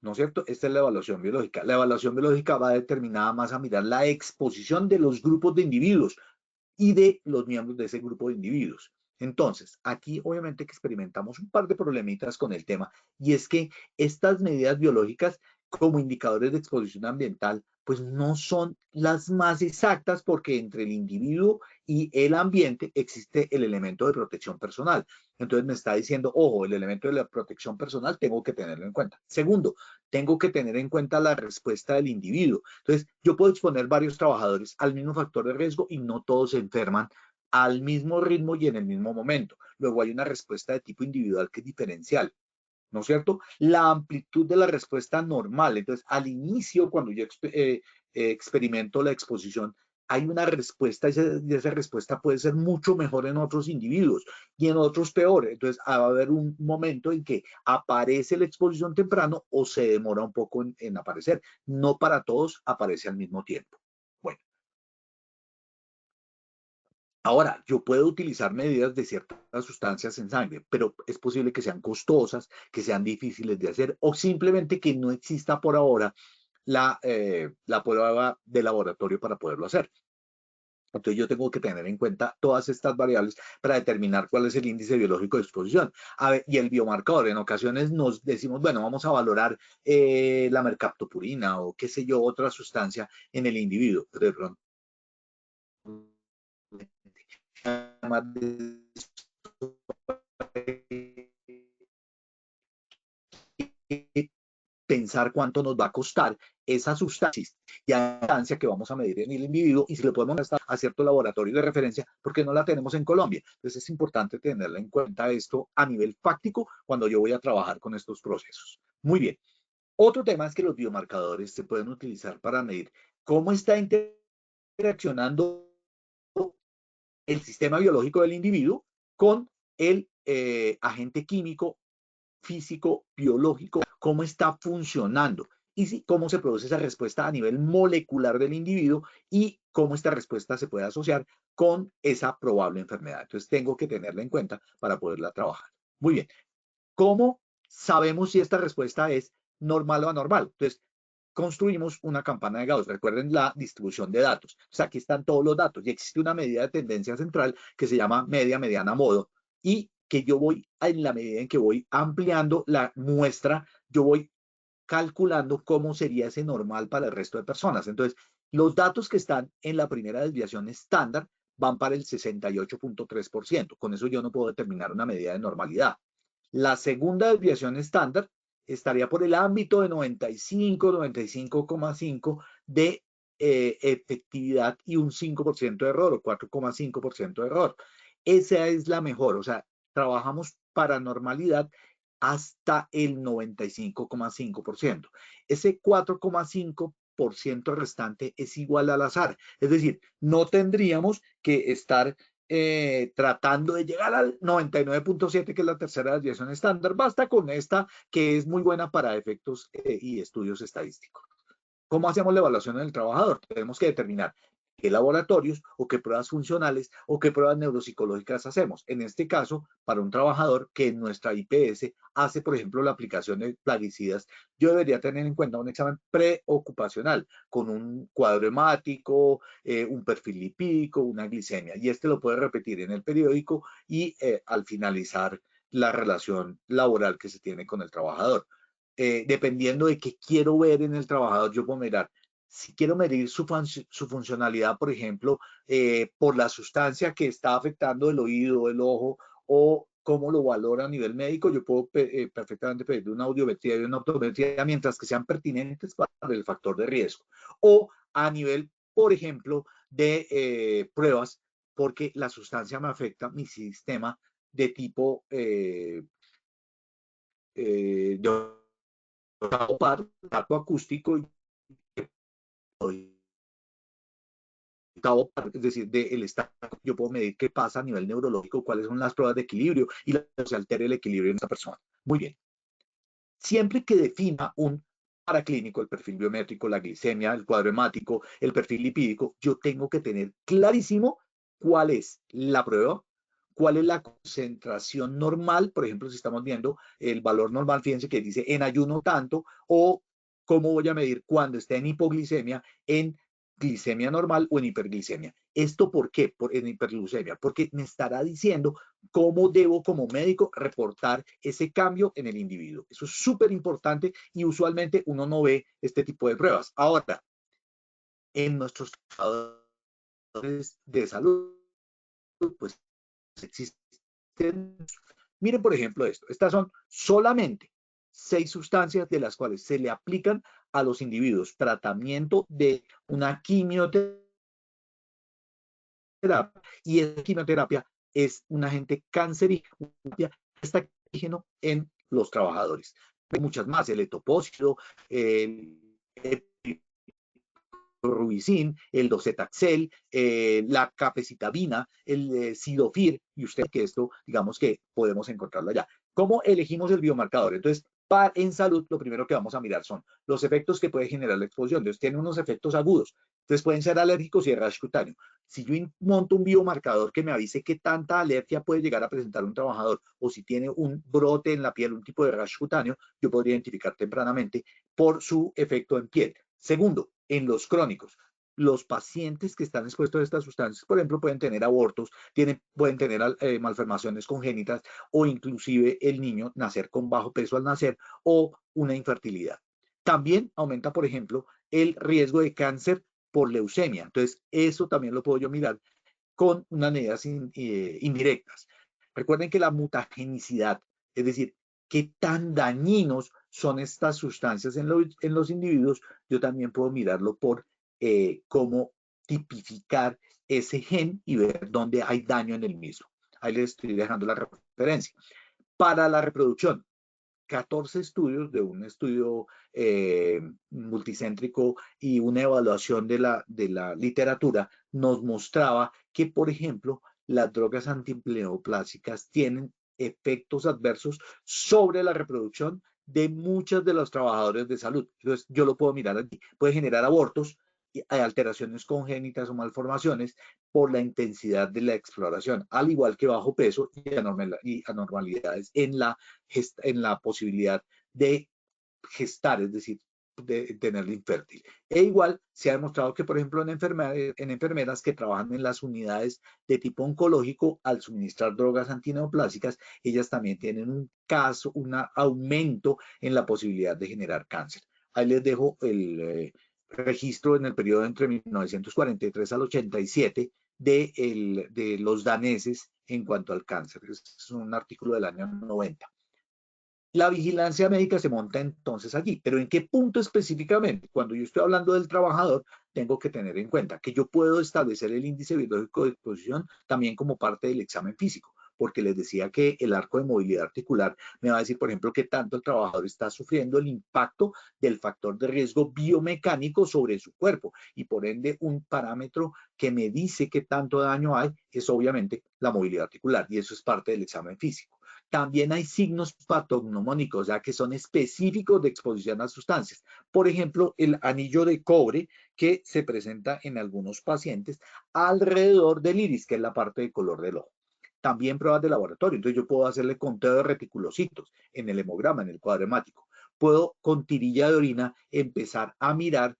¿no es cierto? Esta es la evaluación biológica. La evaluación biológica va determinada más a mirar la exposición de los grupos de individuos y de los miembros de ese grupo de individuos. Entonces, aquí obviamente que experimentamos un par de problemitas con el tema, y es que estas medidas biológicas como indicadores de exposición ambiental, pues no son las más exactas porque entre el individuo y el ambiente existe el elemento de protección personal. Entonces me está diciendo, ojo, el elemento de la protección personal tengo que tenerlo en cuenta. Segundo, tengo que tener en cuenta la respuesta del individuo. Entonces, yo puedo exponer varios trabajadores al mismo factor de riesgo y no todos se enferman al mismo ritmo y en el mismo momento. Luego hay una respuesta de tipo individual que es diferencial, ¿no es cierto? La amplitud de la respuesta normal. Entonces, al inicio, cuando yo experimento la exposición, hay una respuesta y esa respuesta puede ser mucho mejor en otros individuos y en otros peor. Entonces, va a haber un momento en que aparece la exposición temprano o se demora un poco en aparecer. No para todos aparece al mismo tiempo. Bueno. Ahora, yo puedo utilizar medidas de ciertas sustancias en sangre, pero es posible que sean costosas, que sean difíciles de hacer o simplemente que no exista por ahora la prueba de laboratorio para poderlo hacer. Entonces yo tengo que tener en cuenta todas estas variables para determinar cuál es el índice biológico de exposición. A ver, y el biomarcador, en ocasiones nos decimos, bueno, vamos a valorar la mercaptopurina o qué sé yo, otra sustancia en el individuo. Pero de pronto pensar cuánto nos va a costar esa sustancia y a la sustancia que vamos a medir en el individuo y si le podemos gastar a cierto laboratorio de referencia porque no la tenemos en Colombia. Entonces es importante tenerla en cuenta esto a nivel fáctico cuando yo voy a trabajar con estos procesos. Muy bien. Otro tema es que los biomarcadores se pueden utilizar para medir cómo está interaccionando el sistema biológico del individuo con el agente químico, físico, biológico, cómo está funcionando y cómo se produce esa respuesta a nivel molecular del individuo y cómo esta respuesta se puede asociar con esa probable enfermedad. Entonces tengo que tenerla en cuenta para poderla trabajar. Muy bien. ¿Cómo sabemos si esta respuesta es normal o anormal? Entonces, construimos una campana de Gauss. Recuerden la distribución de datos. O sea, aquí están todos los datos y existe una medida de tendencia central que se llama media, mediana, modo y que yo voy, en la medida en que voy ampliando la muestra, yo voy calculando cómo sería ese normal para el resto de personas. Entonces, los datos que están en la primera desviación estándar van para el 68.3%. Con eso yo no puedo determinar una medida de normalidad. La segunda desviación estándar estaría por el ámbito de 95, 95,5 de efectividad y un 5% de error o 4,5% de error. Esa es la mejor, o sea, trabajamos para normalidad hasta el 95,5%. Ese 4,5% restante es igual al azar, es decir, no tendríamos que estar tratando de llegar al 99.7, que es la tercera desviación estándar. Basta con esta, que es muy buena para efectos y estudios estadísticos. ¿Cómo hacemos la evaluación del trabajador? Tenemos que determinar qué laboratorios o qué pruebas funcionales o qué pruebas neuropsicológicas hacemos. En este caso, para un trabajador que en nuestra IPS hace, por ejemplo, la aplicación de plaguicidas, yo debería tener en cuenta un examen preocupacional con un cuadro hemático, un perfil lipídico, una glicemia. Y este lo puede repetir en el periódico y al finalizar la relación laboral que se tiene con el trabajador. Dependiendo de qué quiero ver en el trabajador, yo puedo mirar. Si quiero medir su funcionalidad, por ejemplo, por la sustancia que está afectando el oído, el ojo, o cómo lo valora a nivel médico, yo puedo perfectamente pedir una audiometría y una optometría mientras que sean pertinentes para el factor de riesgo. O a nivel, por ejemplo, de pruebas, porque la sustancia me afecta mi sistema de tipo dato acústico, es decir, del estado, yo puedo medir qué pasa a nivel neurológico, cuáles son las pruebas de equilibrio y se altera el equilibrio en esta persona. Muy bien. Siempre que defina un paraclínico, el perfil biométrico, la glicemia, el cuadro hemático, el perfil lipídico, yo tengo que tener clarísimo cuál es la prueba, cuál es la concentración normal, por ejemplo, si estamos viendo el valor normal, fíjense que dice en ayuno tanto, o cómo voy a medir cuando esté en hipoglicemia, en glicemia normal o en hiperglicemia. ¿Esto por qué? En hiperglucemia, porque me estará diciendo cómo debo como médico reportar ese cambio en el individuo. Eso es súper importante y usualmente uno no ve este tipo de pruebas. Ahora, en nuestros trabajadores de salud, pues existen, miren por ejemplo esto, estas son solamente 6 sustancias de las cuales se le aplican a los individuos tratamiento de una quimioterapia, y esa quimioterapia es un agente cancerígeno, está cancerígeno en los trabajadores. Hay muchas más, el etopósito, el rubicin, el docetaxel, la capecitabina, el sidofir, y usted que esto, digamos que podemos encontrarlo allá. ¿Cómo elegimos el biomarcador? Entonces, en salud, lo primero que vamos a mirar son los efectos que puede generar la exposición. Entonces, tiene unos efectos agudos. Entonces, pueden ser alérgicos y de rash cutáneo. Si yo monto un biomarcador que me avise qué tanta alergia puede llegar a presentar un trabajador, o si tiene un brote en la piel, un tipo de rash cutáneo, yo podría identificar tempranamente por su efecto en piel. Segundo, en los crónicos, los pacientes que están expuestos a estas sustancias, por ejemplo, pueden tener abortos, pueden tener malformaciones congénitas o inclusive el niño nacer con bajo peso al nacer o una infertilidad. También aumenta, por ejemplo, el riesgo de cáncer por leucemia. Entonces, eso también lo puedo yo mirar con unas medidas indirectas. Recuerden que la mutagenicidad, es decir, qué tan dañinos son estas sustancias en los individuos, yo también puedo mirarlo por cómo tipificar ese gen y ver dónde hay daño en el mismo. Ahí les estoy dejando la referencia. Para la reproducción, 14 estudios de un estudio multicéntrico y una evaluación de la literatura nos mostraba que, por ejemplo, las drogas antineoplásicas tienen efectos adversos sobre la reproducción de muchos de los trabajadores de salud. Entonces, yo lo puedo mirar aquí. Puede generar abortos, alteraciones congénitas o malformaciones por la intensidad de la exploración, al igual que bajo peso y anormalidades en la posibilidad de gestar, es decir, de tenerla infértil. E igual se ha demostrado que, por ejemplo, en enfermeras que trabajan en las unidades de tipo oncológico, al suministrar drogas antineoplásicas, ellas también tienen un aumento en la posibilidad de generar cáncer. Ahí les dejo el registro en el periodo entre 1943 al 87 de los daneses en cuanto al cáncer. Es un artículo del año 90. La vigilancia médica se monta entonces allí, pero ¿en qué punto específicamente? Cuando yo estoy hablando del trabajador, tengo que tener en cuenta que yo puedo establecer el índice biológico de exposición también como parte del examen físico, porque les decía que el arco de movilidad articular me va a decir, por ejemplo, qué tanto el trabajador está sufriendo el impacto del factor de riesgo biomecánico sobre su cuerpo, y por ende un parámetro que me dice qué tanto daño hay es obviamente la movilidad articular, y eso es parte del examen físico. También hay signos patognomónicos, ya que son específicos de exposición a sustancias. Por ejemplo, el anillo de cobre que se presenta en algunos pacientes alrededor del iris, que es la parte de color del ojo. También pruebas de laboratorio. Entonces yo puedo hacerle conteo de reticulocitos en el hemograma, en el cuadro hemático. Puedo con tirilla de orina empezar a mirar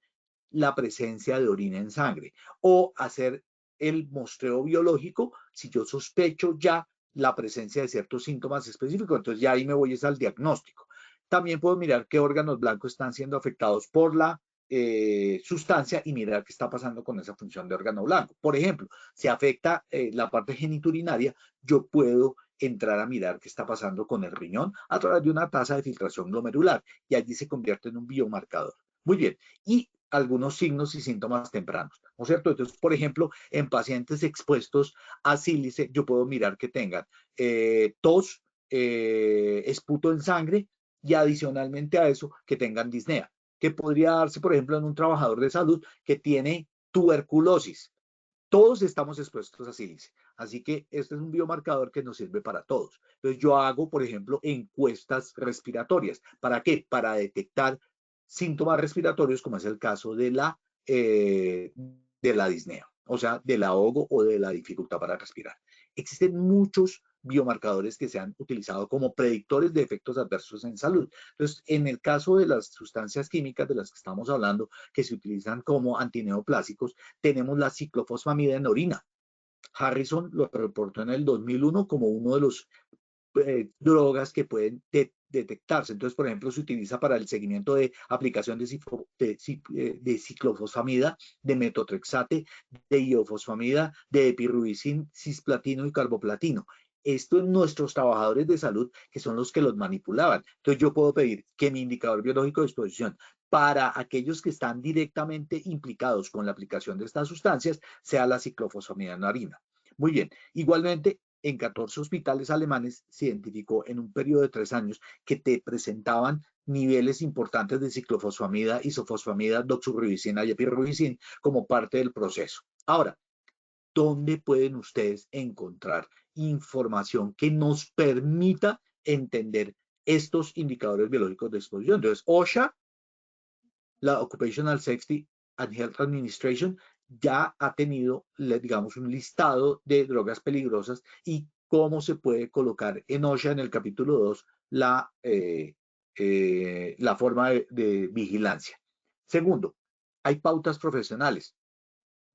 la presencia de orina en sangre o hacer el muestreo biológico si yo sospecho ya la presencia de ciertos síntomas específicos. Entonces ya ahí me voy al diagnóstico. También puedo mirar qué órganos blancos están siendo afectados por la sustancia y mirar qué está pasando con esa función de órgano blanco. Por ejemplo, si afecta la parte geniturinaria, yo puedo entrar a mirar qué está pasando con el riñón a través de una tasa de filtración glomerular y allí se convierte en un biomarcador. Muy bien, y algunos signos y síntomas tempranos, ¿no es cierto? Entonces, por ejemplo, en pacientes expuestos a sílice, yo puedo mirar que tengan tos, esputo en sangre y adicionalmente a eso que tengan disnea, que podría darse, por ejemplo, en un trabajador de salud que tiene tuberculosis. Todos estamos expuestos a sílice, así que este es un biomarcador que nos sirve para todos. Entonces yo hago, por ejemplo, encuestas respiratorias. ¿Para qué? Para detectar síntomas respiratorios, como es el caso de la disnea, o sea, del ahogo o de la dificultad para respirar. Existen muchos biomarcadores que se han utilizado como predictores de efectos adversos en salud. Entonces, en el caso de las sustancias químicas de las que estamos hablando, que se utilizan como antineoplásicos, tenemos la ciclofosfamida en orina. Harrison lo reportó en el 2001 como uno de los drogas que pueden detectarse. Entonces, por ejemplo, se utiliza para el seguimiento de aplicación de ciclofosfamida, de metotrexate, de iofosfamida, de epirubicin, cisplatino y carboplatino. Esto en nuestros trabajadores de salud, que son los que los manipulaban. Entonces, yo puedo pedir que mi indicador biológico de exposición para aquellos que están directamente implicados con la aplicación de estas sustancias sea la ciclofosfamida en la harina. Muy bien. Igualmente, en 14 hospitales alemanes se identificó en un periodo de 3 años que te presentaban niveles importantes de ciclofosfamida, isofosfamida, doxorubicina y epirubicina como parte del proceso. Ahora, ¿dónde pueden ustedes encontrar información que nos permita entender estos indicadores biológicos de exposición? Entonces, OSHA, la Occupational Safety and Health Administration, ya ha tenido, digamos, un listado de drogas peligrosas y cómo se puede colocar en OSHA en el capítulo 2 la forma de vigilancia. Segundo, hay pautas profesionales.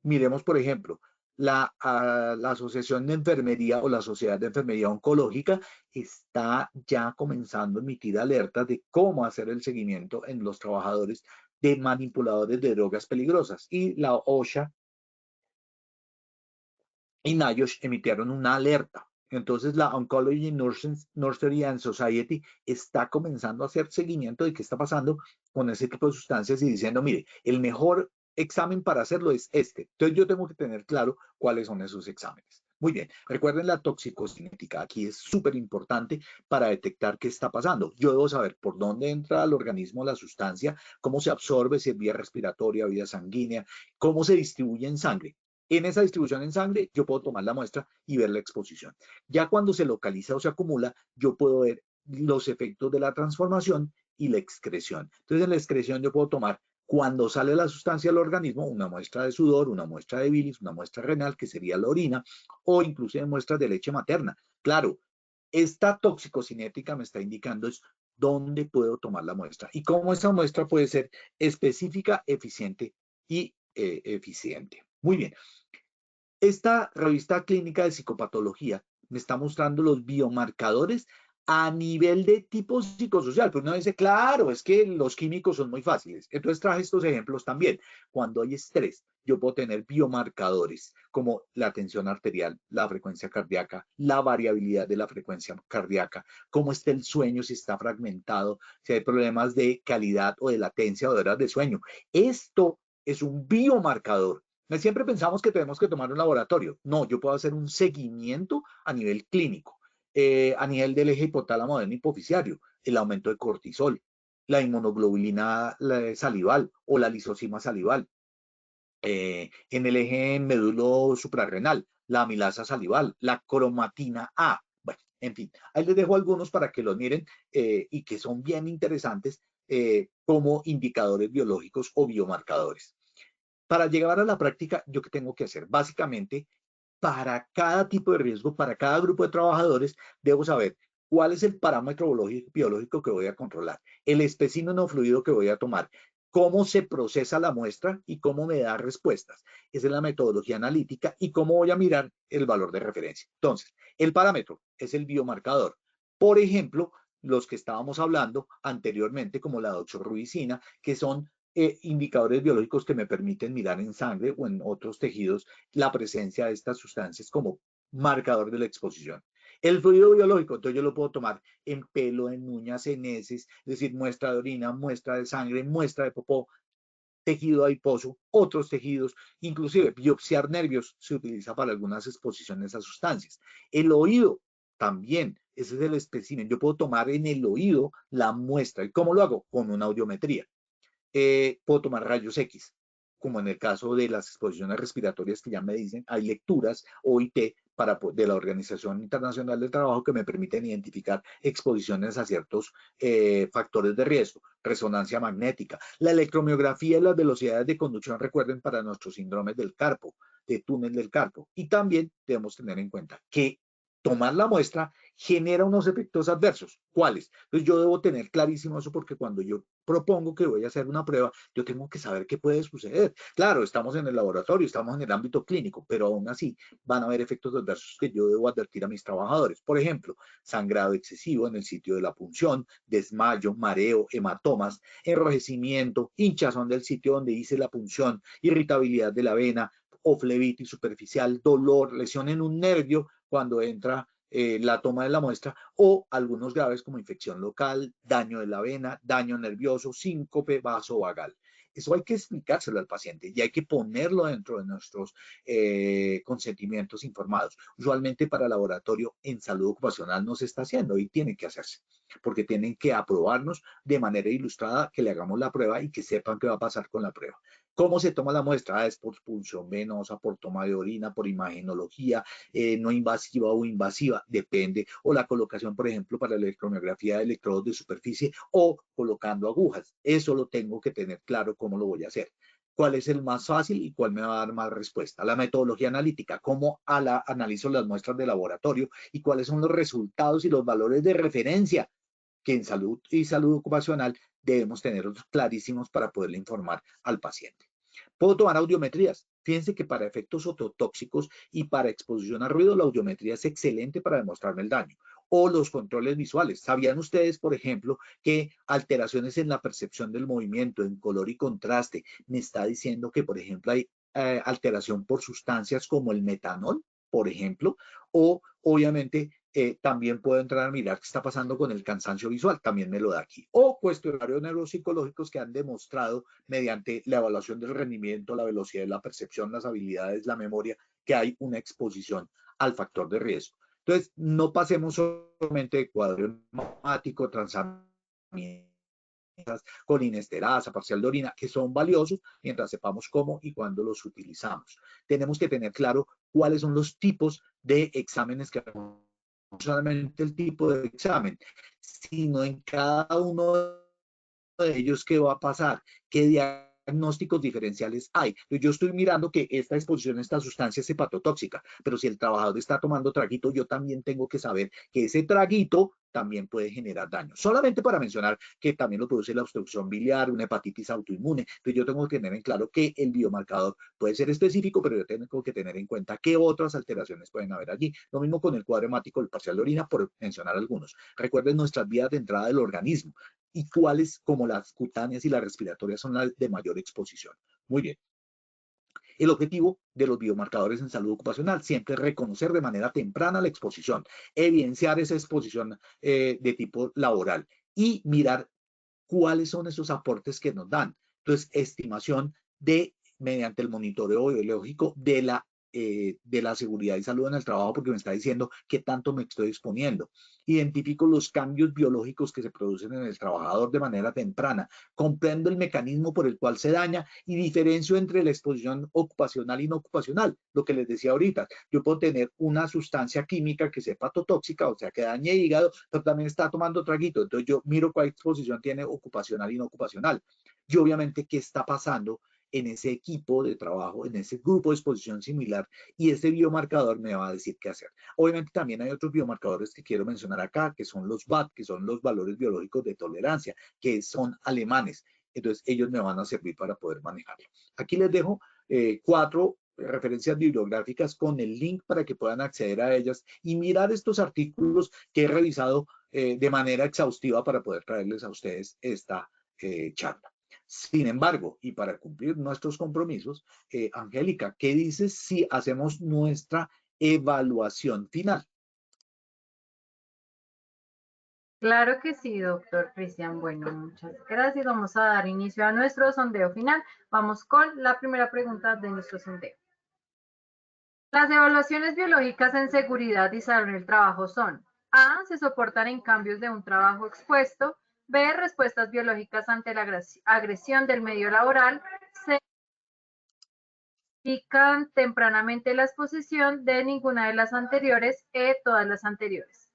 Miremos, por ejemplo, la Asociación de Enfermería o la Sociedad de Enfermería Oncológica está ya comenzando a emitir alertas de cómo hacer el seguimiento en los trabajadores de manipuladores de drogas peligrosas. Y la OSHA y NIOSH emitieron una alerta. Entonces la Oncology Nursery and Society está comenzando a hacer seguimiento de qué está pasando con ese tipo de sustancias y diciendo, mire, el mejor examen para hacerlo es este. Entonces yo tengo que tener claro cuáles son esos exámenes. Muy bien, recuerden la toxicocinética, aquí es súper importante para detectar qué está pasando. Yo debo saber por dónde entra al organismo la sustancia, cómo se absorbe, si es vía respiratoria, vía sanguínea, cómo se distribuye en sangre. En esa distribución en sangre, yo puedo tomar la muestra y ver la exposición. Ya cuando se localiza o se acumula, yo puedo ver los efectos de la transformación y la excreción. Entonces, en la excreción yo puedo tomar, cuando sale la sustancia del organismo, una muestra de sudor, una muestra de bilis, una muestra renal, que sería la orina, o inclusive muestras de leche materna. Claro, esta toxicocinética me está indicando es dónde puedo tomar la muestra y cómo esa muestra puede ser específica, eficiente y eficiente. Muy bien. Esta revista clínica de psicopatología me está mostrando los biomarcadores a nivel de tipo psicosocial. Pues uno dice, claro, es que los químicos son muy fáciles. Entonces traje estos ejemplos también. Cuando hay estrés, yo puedo tener biomarcadores como la tensión arterial, la frecuencia cardíaca, la variabilidad de la frecuencia cardíaca, cómo está el sueño, si está fragmentado, si hay problemas de calidad o de latencia o de horas de sueño. Esto es un biomarcador. Siempre pensamos que tenemos que tomar un laboratorio. No, yo puedo hacer un seguimiento a nivel clínico, a nivel del eje hipotálamo del hipofisiario, el aumento de cortisol, la inmunoglobulina salival o la lisosima salival, en el eje medulo suprarrenal, la amilasa salival, la cromatina A. Bueno, en fin, ahí les dejo algunos para que los miren y que son bien interesantes como indicadores biológicos o biomarcadores. Para llegar a la práctica, ¿yo qué tengo que hacer? Básicamente, para cada tipo de riesgo, para cada grupo de trabajadores, debo saber cuál es el parámetro biológico que voy a controlar, el espécimen fluido que voy a tomar, cómo se procesa la muestra y cómo me da respuestas. Esa es la metodología analítica y cómo voy a mirar el valor de referencia. Entonces, el parámetro es el biomarcador. Por ejemplo, los que estábamos hablando anteriormente, como la doxorubicina, que son indicadores biológicos que me permiten mirar en sangre o en otros tejidos la presencia de estas sustancias como marcador de la exposición. El fluido biológico, entonces yo lo puedo tomar en pelo, en uñas, en heces, es decir, muestra de orina, muestra de sangre, muestra de popó, tejido adiposo, otros tejidos, inclusive biopsiar nervios se utiliza para algunas exposiciones a sustancias. El oído también, ese es el espécimen. Yo puedo tomar en el oído la muestra. ¿Y cómo lo hago? Con una audiometría. Puedo tomar rayos X, como en el caso de las exposiciones respiratorias que ya me dicen, hay lecturas OIT de la Organización Internacional del Trabajo que me permiten identificar exposiciones a ciertos factores de riesgo, resonancia magnética, la electromiografía y las velocidades de conducción, recuerden, para nuestros síndromes del carpo, de túnel del carpo. Y también debemos tener en cuenta que tomar la muestra genera unos efectos adversos. ¿Cuáles? Entonces yo debo tener clarísimo eso porque cuando yo propongo que voy a hacer una prueba, yo tengo que saber qué puede suceder. Claro, estamos en el laboratorio, estamos en el ámbito clínico, pero aún así van a haber efectos adversos que yo debo advertir a mis trabajadores. Por ejemplo, sangrado excesivo en el sitio de la punción, desmayo, mareo, hematomas, enrojecimiento, hinchazón del sitio donde hice la punción, irritabilidad de la vena, o flebitis superficial, dolor, lesión en un nervio cuando entra la toma de la muestra, o algunos graves como infección local, daño de la vena, daño nervioso, síncope vasovagal. Eso hay que explicárselo al paciente y hay que ponerlo dentro de nuestros consentimientos informados. Usualmente para laboratorio en salud ocupacional no se está haciendo y tiene que hacerse, porque tienen que aprobarnos de manera ilustrada que le hagamos la prueba y que sepan qué va a pasar con la prueba. ¿Cómo se toma la muestra? Es por punción venosa, por toma de orina, por imagenología, no invasiva o invasiva, depende, o la colocación, por ejemplo, para la electromiografía de electrodos de superficie o colocando agujas. Eso lo tengo que tener claro cómo lo voy a hacer. ¿Cuál es el más fácil y cuál me va a dar más respuesta? La metodología analítica, cómo analizo las muestras de laboratorio y cuáles son los resultados y los valores de referencia que en salud y salud ocupacional debemos tenerlos clarísimos para poderle informar al paciente. Puedo tomar audiometrías. Fíjense que para efectos ototóxicos y para exposición a ruido, la audiometría es excelente para demostrarme el daño. O los controles visuales. ¿Sabían ustedes, por ejemplo, que alteraciones en la percepción del movimiento, en color y contraste, me está diciendo que, por ejemplo, hay alteración por sustancias como el metanol, por ejemplo, o obviamente también puedo entrar a mirar qué está pasando con el cansancio visual, también me lo da aquí. O cuestionarios neuropsicológicos que han demostrado mediante la evaluación del rendimiento, la velocidad de la percepción, las habilidades, la memoria, que hay una exposición al factor de riesgo. Entonces, no pasemos solamente de cuadro heumático, transaminasas, colinesterasa, parcial de orina, que son valiosos mientras sepamos cómo y cuándo los utilizamos. Tenemos que tener claro cuáles son los tipos de exámenes que no solamente el tipo de examen, sino en cada uno de ellos qué va a pasar, qué diagnósticos diferenciales hay. Yo estoy mirando que esta exposición a esta sustancia es hepatotóxica, pero si el trabajador está tomando traguito, yo también tengo que saber que ese traguito también puede generar daño. Solamente para mencionar que también lo produce la obstrucción biliar, una hepatitis autoinmune. Entonces yo tengo que tener en claro que el biomarcador puede ser específico, pero yo tengo que tener en cuenta qué otras alteraciones pueden haber allí. Lo mismo con el cuadro hemático, el parcial de orina, por mencionar algunos. Recuerden nuestras vías de entrada del organismo y cuáles, como las cutáneas y las respiratorias, son las de mayor exposición. Muy bien. El objetivo de los biomarcadores en salud ocupacional siempre es reconocer de manera temprana la exposición, evidenciar esa exposición de tipo laboral y mirar cuáles son esos aportes que nos dan. Entonces, estimación mediante el monitoreo biológico de la seguridad y salud en el trabajo, porque me está diciendo qué tanto me estoy exponiendo. Identifico los cambios biológicos que se producen en el trabajador de manera temprana, comprendo el mecanismo por el cual se daña y diferencio entre la exposición ocupacional y no ocupacional. Lo que les decía ahorita, yo puedo tener una sustancia química que sea hepatotóxica, o sea, que dañe hígado, pero también está tomando traguito. Entonces yo miro cuál exposición tiene ocupacional y no ocupacional. Y obviamente qué está pasando en ese equipo de trabajo, en ese grupo de exposición similar, y ese biomarcador me va a decir qué hacer. Obviamente también hay otros biomarcadores que quiero mencionar acá, que son los VAT, que son los valores biológicos de tolerancia, que son alemanes. Entonces ellos me van a servir para poder manejarlo. Aquí les dejo 4 referencias bibliográficas con el link para que puedan acceder a ellas y mirar estos artículos que he revisado de manera exhaustiva para poder traerles a ustedes esta charla. Sin embargo, y para cumplir nuestros compromisos, Angélica, ¿qué dices si hacemos nuestra evaluación final? Claro que sí, doctor Cristian. Bueno, muchas gracias. Vamos a dar inicio a nuestro sondeo final. Vamos con la primera pregunta de nuestro sondeo. Las evaluaciones biológicas en seguridad y salud en el trabajo son: A, se soportan en cambios de un trabajo expuesto; B, respuestas biológicas ante la agresión del medio laboral; C, indican tempranamente la exposición; D, ninguna de las anteriores; E, todas las anteriores.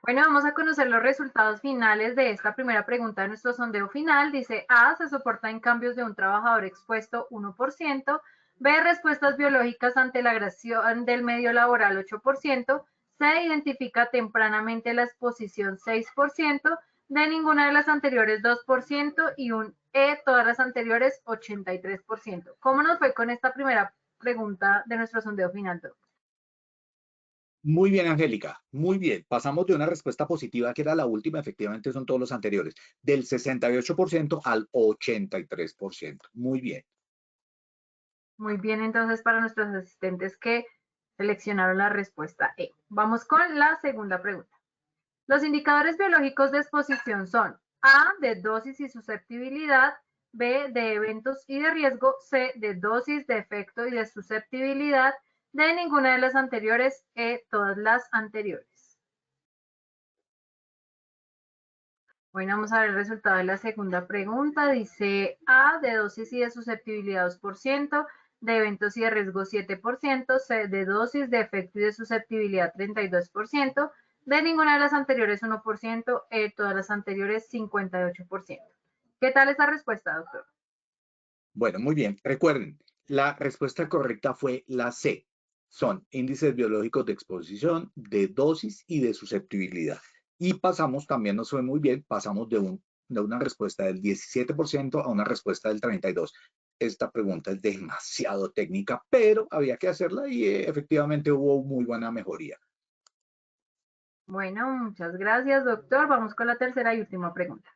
Bueno, vamos a conocer los resultados finales de esta primera pregunta de nuestro sondeo final. Dice: A, se soporta en cambios de un trabajador expuesto 1%, B, respuestas biológicas ante la agresión del medio laboral 8%, C, identifica tempranamente la exposición 6%, D, ninguna de las anteriores 2% y un E, todas las anteriores 83%. ¿Cómo nos fue con esta primera pregunta de nuestro sondeo final, doctor? Muy bien, Angélica, muy bien. Pasamos de una respuesta positiva, que era la última, efectivamente son todos los anteriores, del 68% al 83%. Muy bien. Muy bien, entonces para nuestros asistentes que seleccionaron la respuesta E. Vamos con la segunda pregunta. Los indicadores biológicos de exposición son: A, de dosis y susceptibilidad; B, de eventos y de riesgo; C, de dosis, de efecto y de susceptibilidad; D, ninguna de las anteriores; E, todas las anteriores. Bueno, vamos a ver el resultado de la segunda pregunta. Dice: A, de dosis y de susceptibilidad 2%, de eventos y de riesgo 7%, C, de dosis, de efecto y de susceptibilidad 32%, de ninguna de las anteriores 1%, E, todas las anteriores 58%. ¿Qué tal esa respuesta, doctor? Bueno, muy bien. Recuerden, la respuesta correcta fue la C. Son índices biológicos de exposición, de dosis y de susceptibilidad. Y pasamos, también nos fue muy bien, pasamos de una respuesta del 17% a una respuesta del 32%. Esta pregunta es demasiado técnica, pero había que hacerla y efectivamente hubo muy buena mejoría. Bueno, muchas gracias, doctor. Vamos con la tercera y última pregunta.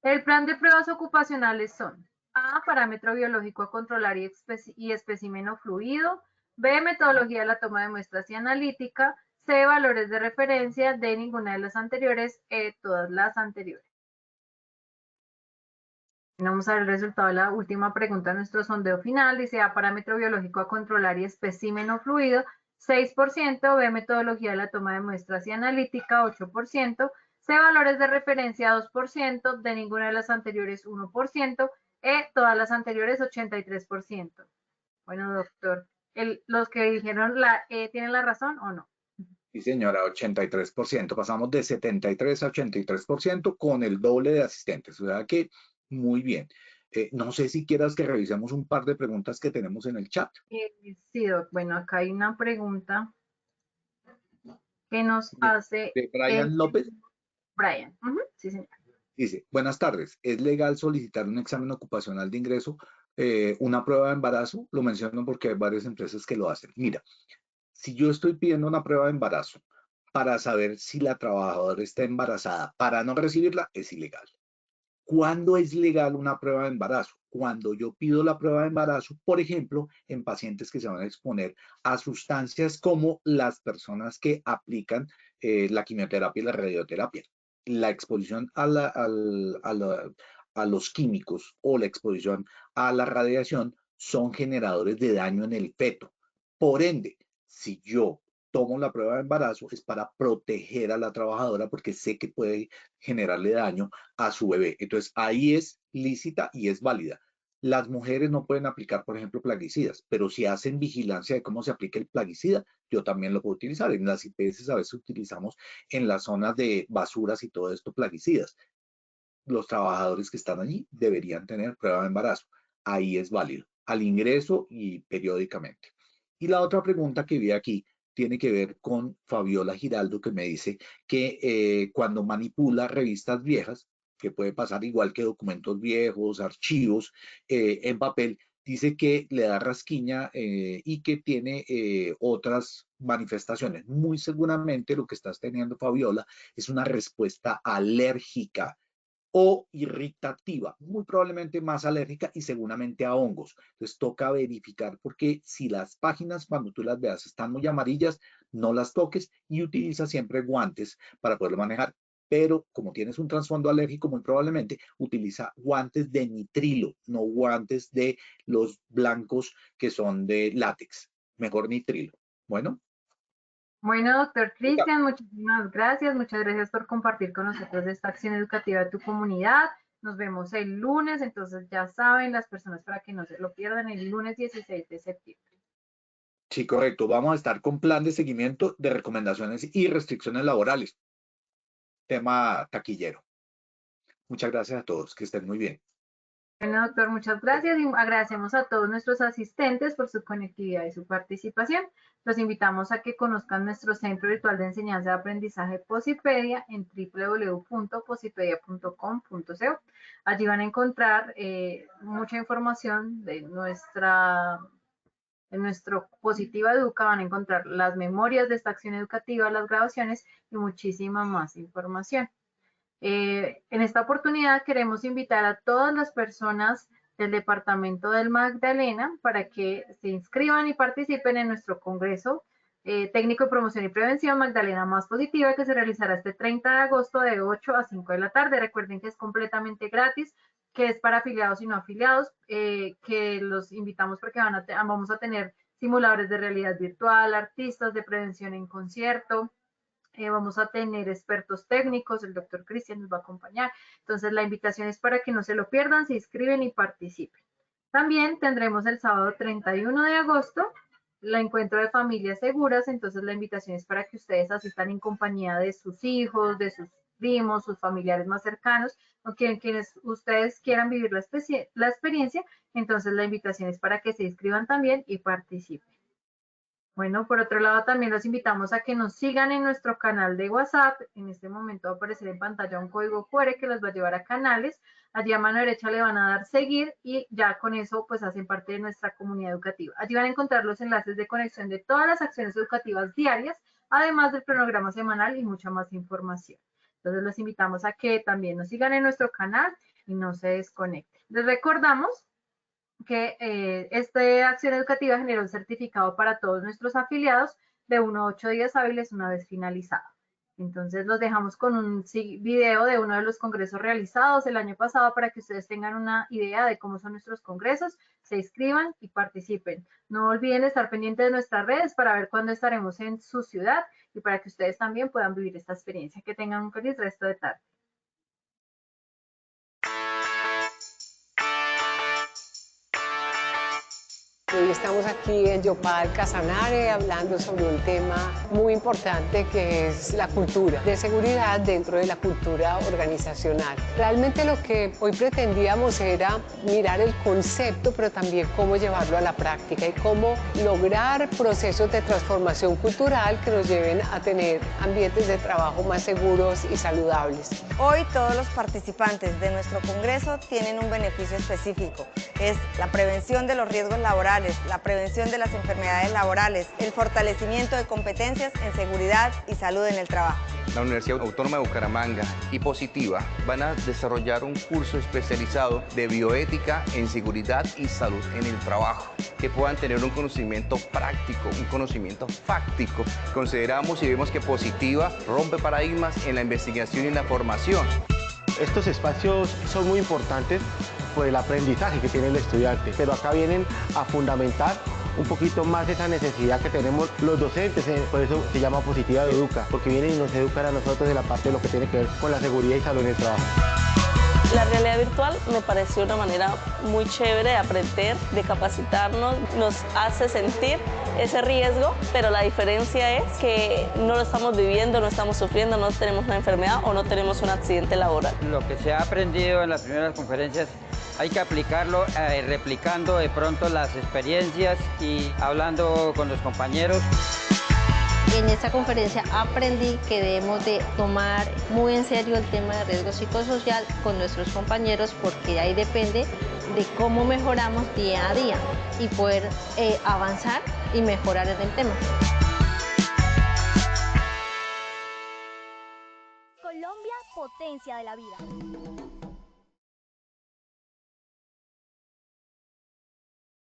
El plan de pruebas ocupacionales son: A, parámetro biológico a controlar y espécimen fluido; B, metodología de la toma de muestras y analítica; C, valores de referencia; D, ninguna de las anteriores; E, todas las anteriores. Vamos a ver el resultado de la última pregunta de nuestro sondeo final. Dice: A, parámetro biológico a controlar y espécimen fluido 6%, B, metodología de la toma de muestras y analítica 8%, C, valores de referencia 2%, D, ninguna de las anteriores 1%, E, todas las anteriores 83%. Bueno, doctor, los que dijeron la E, ¿tienen la razón o no? Sí, señora, 83%. Pasamos de 73 a 83% con el doble de asistentes. O sea que muy bien. No sé si quieras que revisemos un par de preguntas que tenemos en el chat. Sí, doc. Bueno, acá hay una pregunta que nos hace De Brian López. Brian. Sí, señor. Dice: buenas tardes, ¿es legal solicitar un examen ocupacional de ingreso, una prueba de embarazo? Lo menciono porque hay varias empresas que lo hacen. Mira, si yo estoy pidiendo una prueba de embarazo para saber si la trabajadora está embarazada, para no recibirla, es ilegal. ¿Cuándo es legal una prueba de embarazo? Cuando yo pido la prueba de embarazo, por ejemplo, en pacientes que se van a exponer a sustancias como las personas que aplican la quimioterapia y la radioterapia. La exposición a los químicos o la exposición a la radiación son generadores de daño en el feto. Por ende, si yo tomo la prueba de embarazo, es para proteger a la trabajadora porque sé que puede generarle daño a su bebé. Entonces, ahí es lícita y es válida. Las mujeres no pueden aplicar, por ejemplo, plaguicidas, pero si hacen vigilancia de cómo se aplica el plaguicida, yo también lo puedo utilizar. En las IPS a veces utilizamos en las zonas de basuras y todo esto plaguicidas. Los trabajadores que están allí deberían tener prueba de embarazo. Ahí es válido, al ingreso y periódicamente. Y la otra pregunta que vi aquí tiene que ver con Fabiola Giraldo, que me dice que cuando manipula revistas viejas, que puede pasar igual que documentos viejos, archivos en papel, dice que le da rasquiña y que tiene otras manifestaciones. Muy seguramente lo que estás teniendo, Fabiola, es una respuesta alérgica o irritativa, muy probablemente más alérgica y seguramente a hongos. Entonces toca verificar porque si las páginas cuando tú las veas están muy amarillas, no las toques y utiliza siempre guantes para poderlo manejar. Pero como tienes un trasfondo alérgico, muy probablemente utiliza guantes de nitrilo, no guantes de los blancos que son de látex. Mejor nitrilo. Bueno. Bueno, doctor Cristian, muchísimas gracias. Muchas gracias por compartir con nosotros esta acción educativa de tu comunidad. Nos vemos el lunes, entonces ya saben las personas para que no se lo pierdan el lunes 16 de septiembre. Sí, correcto. Vamos a estar con plan de seguimiento de recomendaciones y restricciones laborales. Tema taquillero. Muchas gracias a todos. Que estén muy bien. Bueno, doctor, muchas gracias y agradecemos a todos nuestros asistentes por su conectividad y su participación. Los invitamos a que conozcan nuestro Centro Virtual de Enseñanza y Aprendizaje Posipedia en www.posipedia.com.co. Allí van a encontrar mucha información de nuestro Positiva Educa, van a encontrar las memorias de esta acción educativa, las grabaciones y muchísima más información. En esta oportunidad queremos invitar a todas las personas del Departamento del Magdalena para que se inscriban y participen en nuestro Congreso Técnico de Promoción y Prevención Magdalena Más Positiva, que se realizará este 30 de agosto de 8 a 5 de la tarde. Recuerden que es completamente gratis, que es para afiliados y no afiliados, que los invitamos porque vamos a tener simuladores de realidad virtual, artistas de prevención en concierto. Vamos a tener expertos técnicos, el doctor Cristian nos va a acompañar. Entonces la invitación es para que no se lo pierdan, se inscriben y participen. También tendremos el sábado 31 de agosto el encuentro de familias seguras, entonces la invitación es para que ustedes asistan en compañía de sus hijos, de sus primos, sus familiares más cercanos, o quienes ustedes quieran vivir la experiencia, entonces la invitación es para que se inscriban también y participen. Bueno, por otro lado, también los invitamos a que nos sigan en nuestro canal de WhatsApp. En este momento va a aparecer en pantalla un código QR que los va a llevar a canales. Allí a mano derecha le van a dar seguir y ya con eso pues hacen parte de nuestra comunidad educativa. Allí van a encontrar los enlaces de conexión de todas las acciones educativas diarias, además del cronograma semanal y mucha más información. Entonces los invitamos a que también nos sigan en nuestro canal y no se desconecten. Les recordamos que esta acción educativa generó un certificado para todos nuestros afiliados de 1 a 8 días hábiles una vez finalizado. Entonces los dejamos con un video de uno de los congresos realizados el año pasado para que ustedes tengan una idea de cómo son nuestros congresos, se inscriban y participen. No olviden estar pendientes de nuestras redes para ver cuándo estaremos en su ciudad y para que ustedes también puedan vivir esta experiencia. Que tengan un feliz resto de tarde. Hoy estamos aquí en Yopal Casanare hablando sobre un tema muy importante que es la cultura de seguridad dentro de la cultura organizacional. Realmente lo que hoy pretendíamos era mirar el concepto, pero también cómo llevarlo a la práctica y cómo lograr procesos de transformación cultural que nos lleven a tener ambientes de trabajo más seguros y saludables. Hoy todos los participantes de nuestro congreso tienen un beneficio específico. Es la prevención de los riesgos laborales, la prevención de las enfermedades laborales, el fortalecimiento de competencias en seguridad y salud en el trabajo. La Universidad Autónoma de Bucaramanga y Positiva van a desarrollar un curso especializado de bioética en seguridad y salud en el trabajo, que puedan tener un conocimiento práctico, un conocimiento fáctico. Consideramos y vemos que Positiva rompe paradigmas en la investigación y en la formación. Estos espacios son muy importantes por el aprendizaje que tiene el estudiante, pero acá vienen a fundamentar un poquito más esa necesidad que tenemos los docentes, por eso se llama Positiva Educa, porque vienen y nos educan a nosotros en la parte de lo que tiene que ver con la seguridad y salud en el trabajo. La realidad virtual me pareció una manera muy chévere de aprender, de capacitarnos, nos hace sentir ese riesgo, pero la diferencia es que no lo estamos viviendo, no estamos sufriendo, no tenemos una enfermedad o no tenemos un accidente laboral. Lo que se ha aprendido en las primeras conferencias hay que aplicarlo replicando de pronto las experiencias y hablando con los compañeros. En esta conferencia aprendí que debemos de tomar muy en serio el tema de riesgo psicosocial con nuestros compañeros, porque ahí depende de cómo mejoramos día a día y poder avanzar y mejorar en el tema. Colombia potencia de la vida.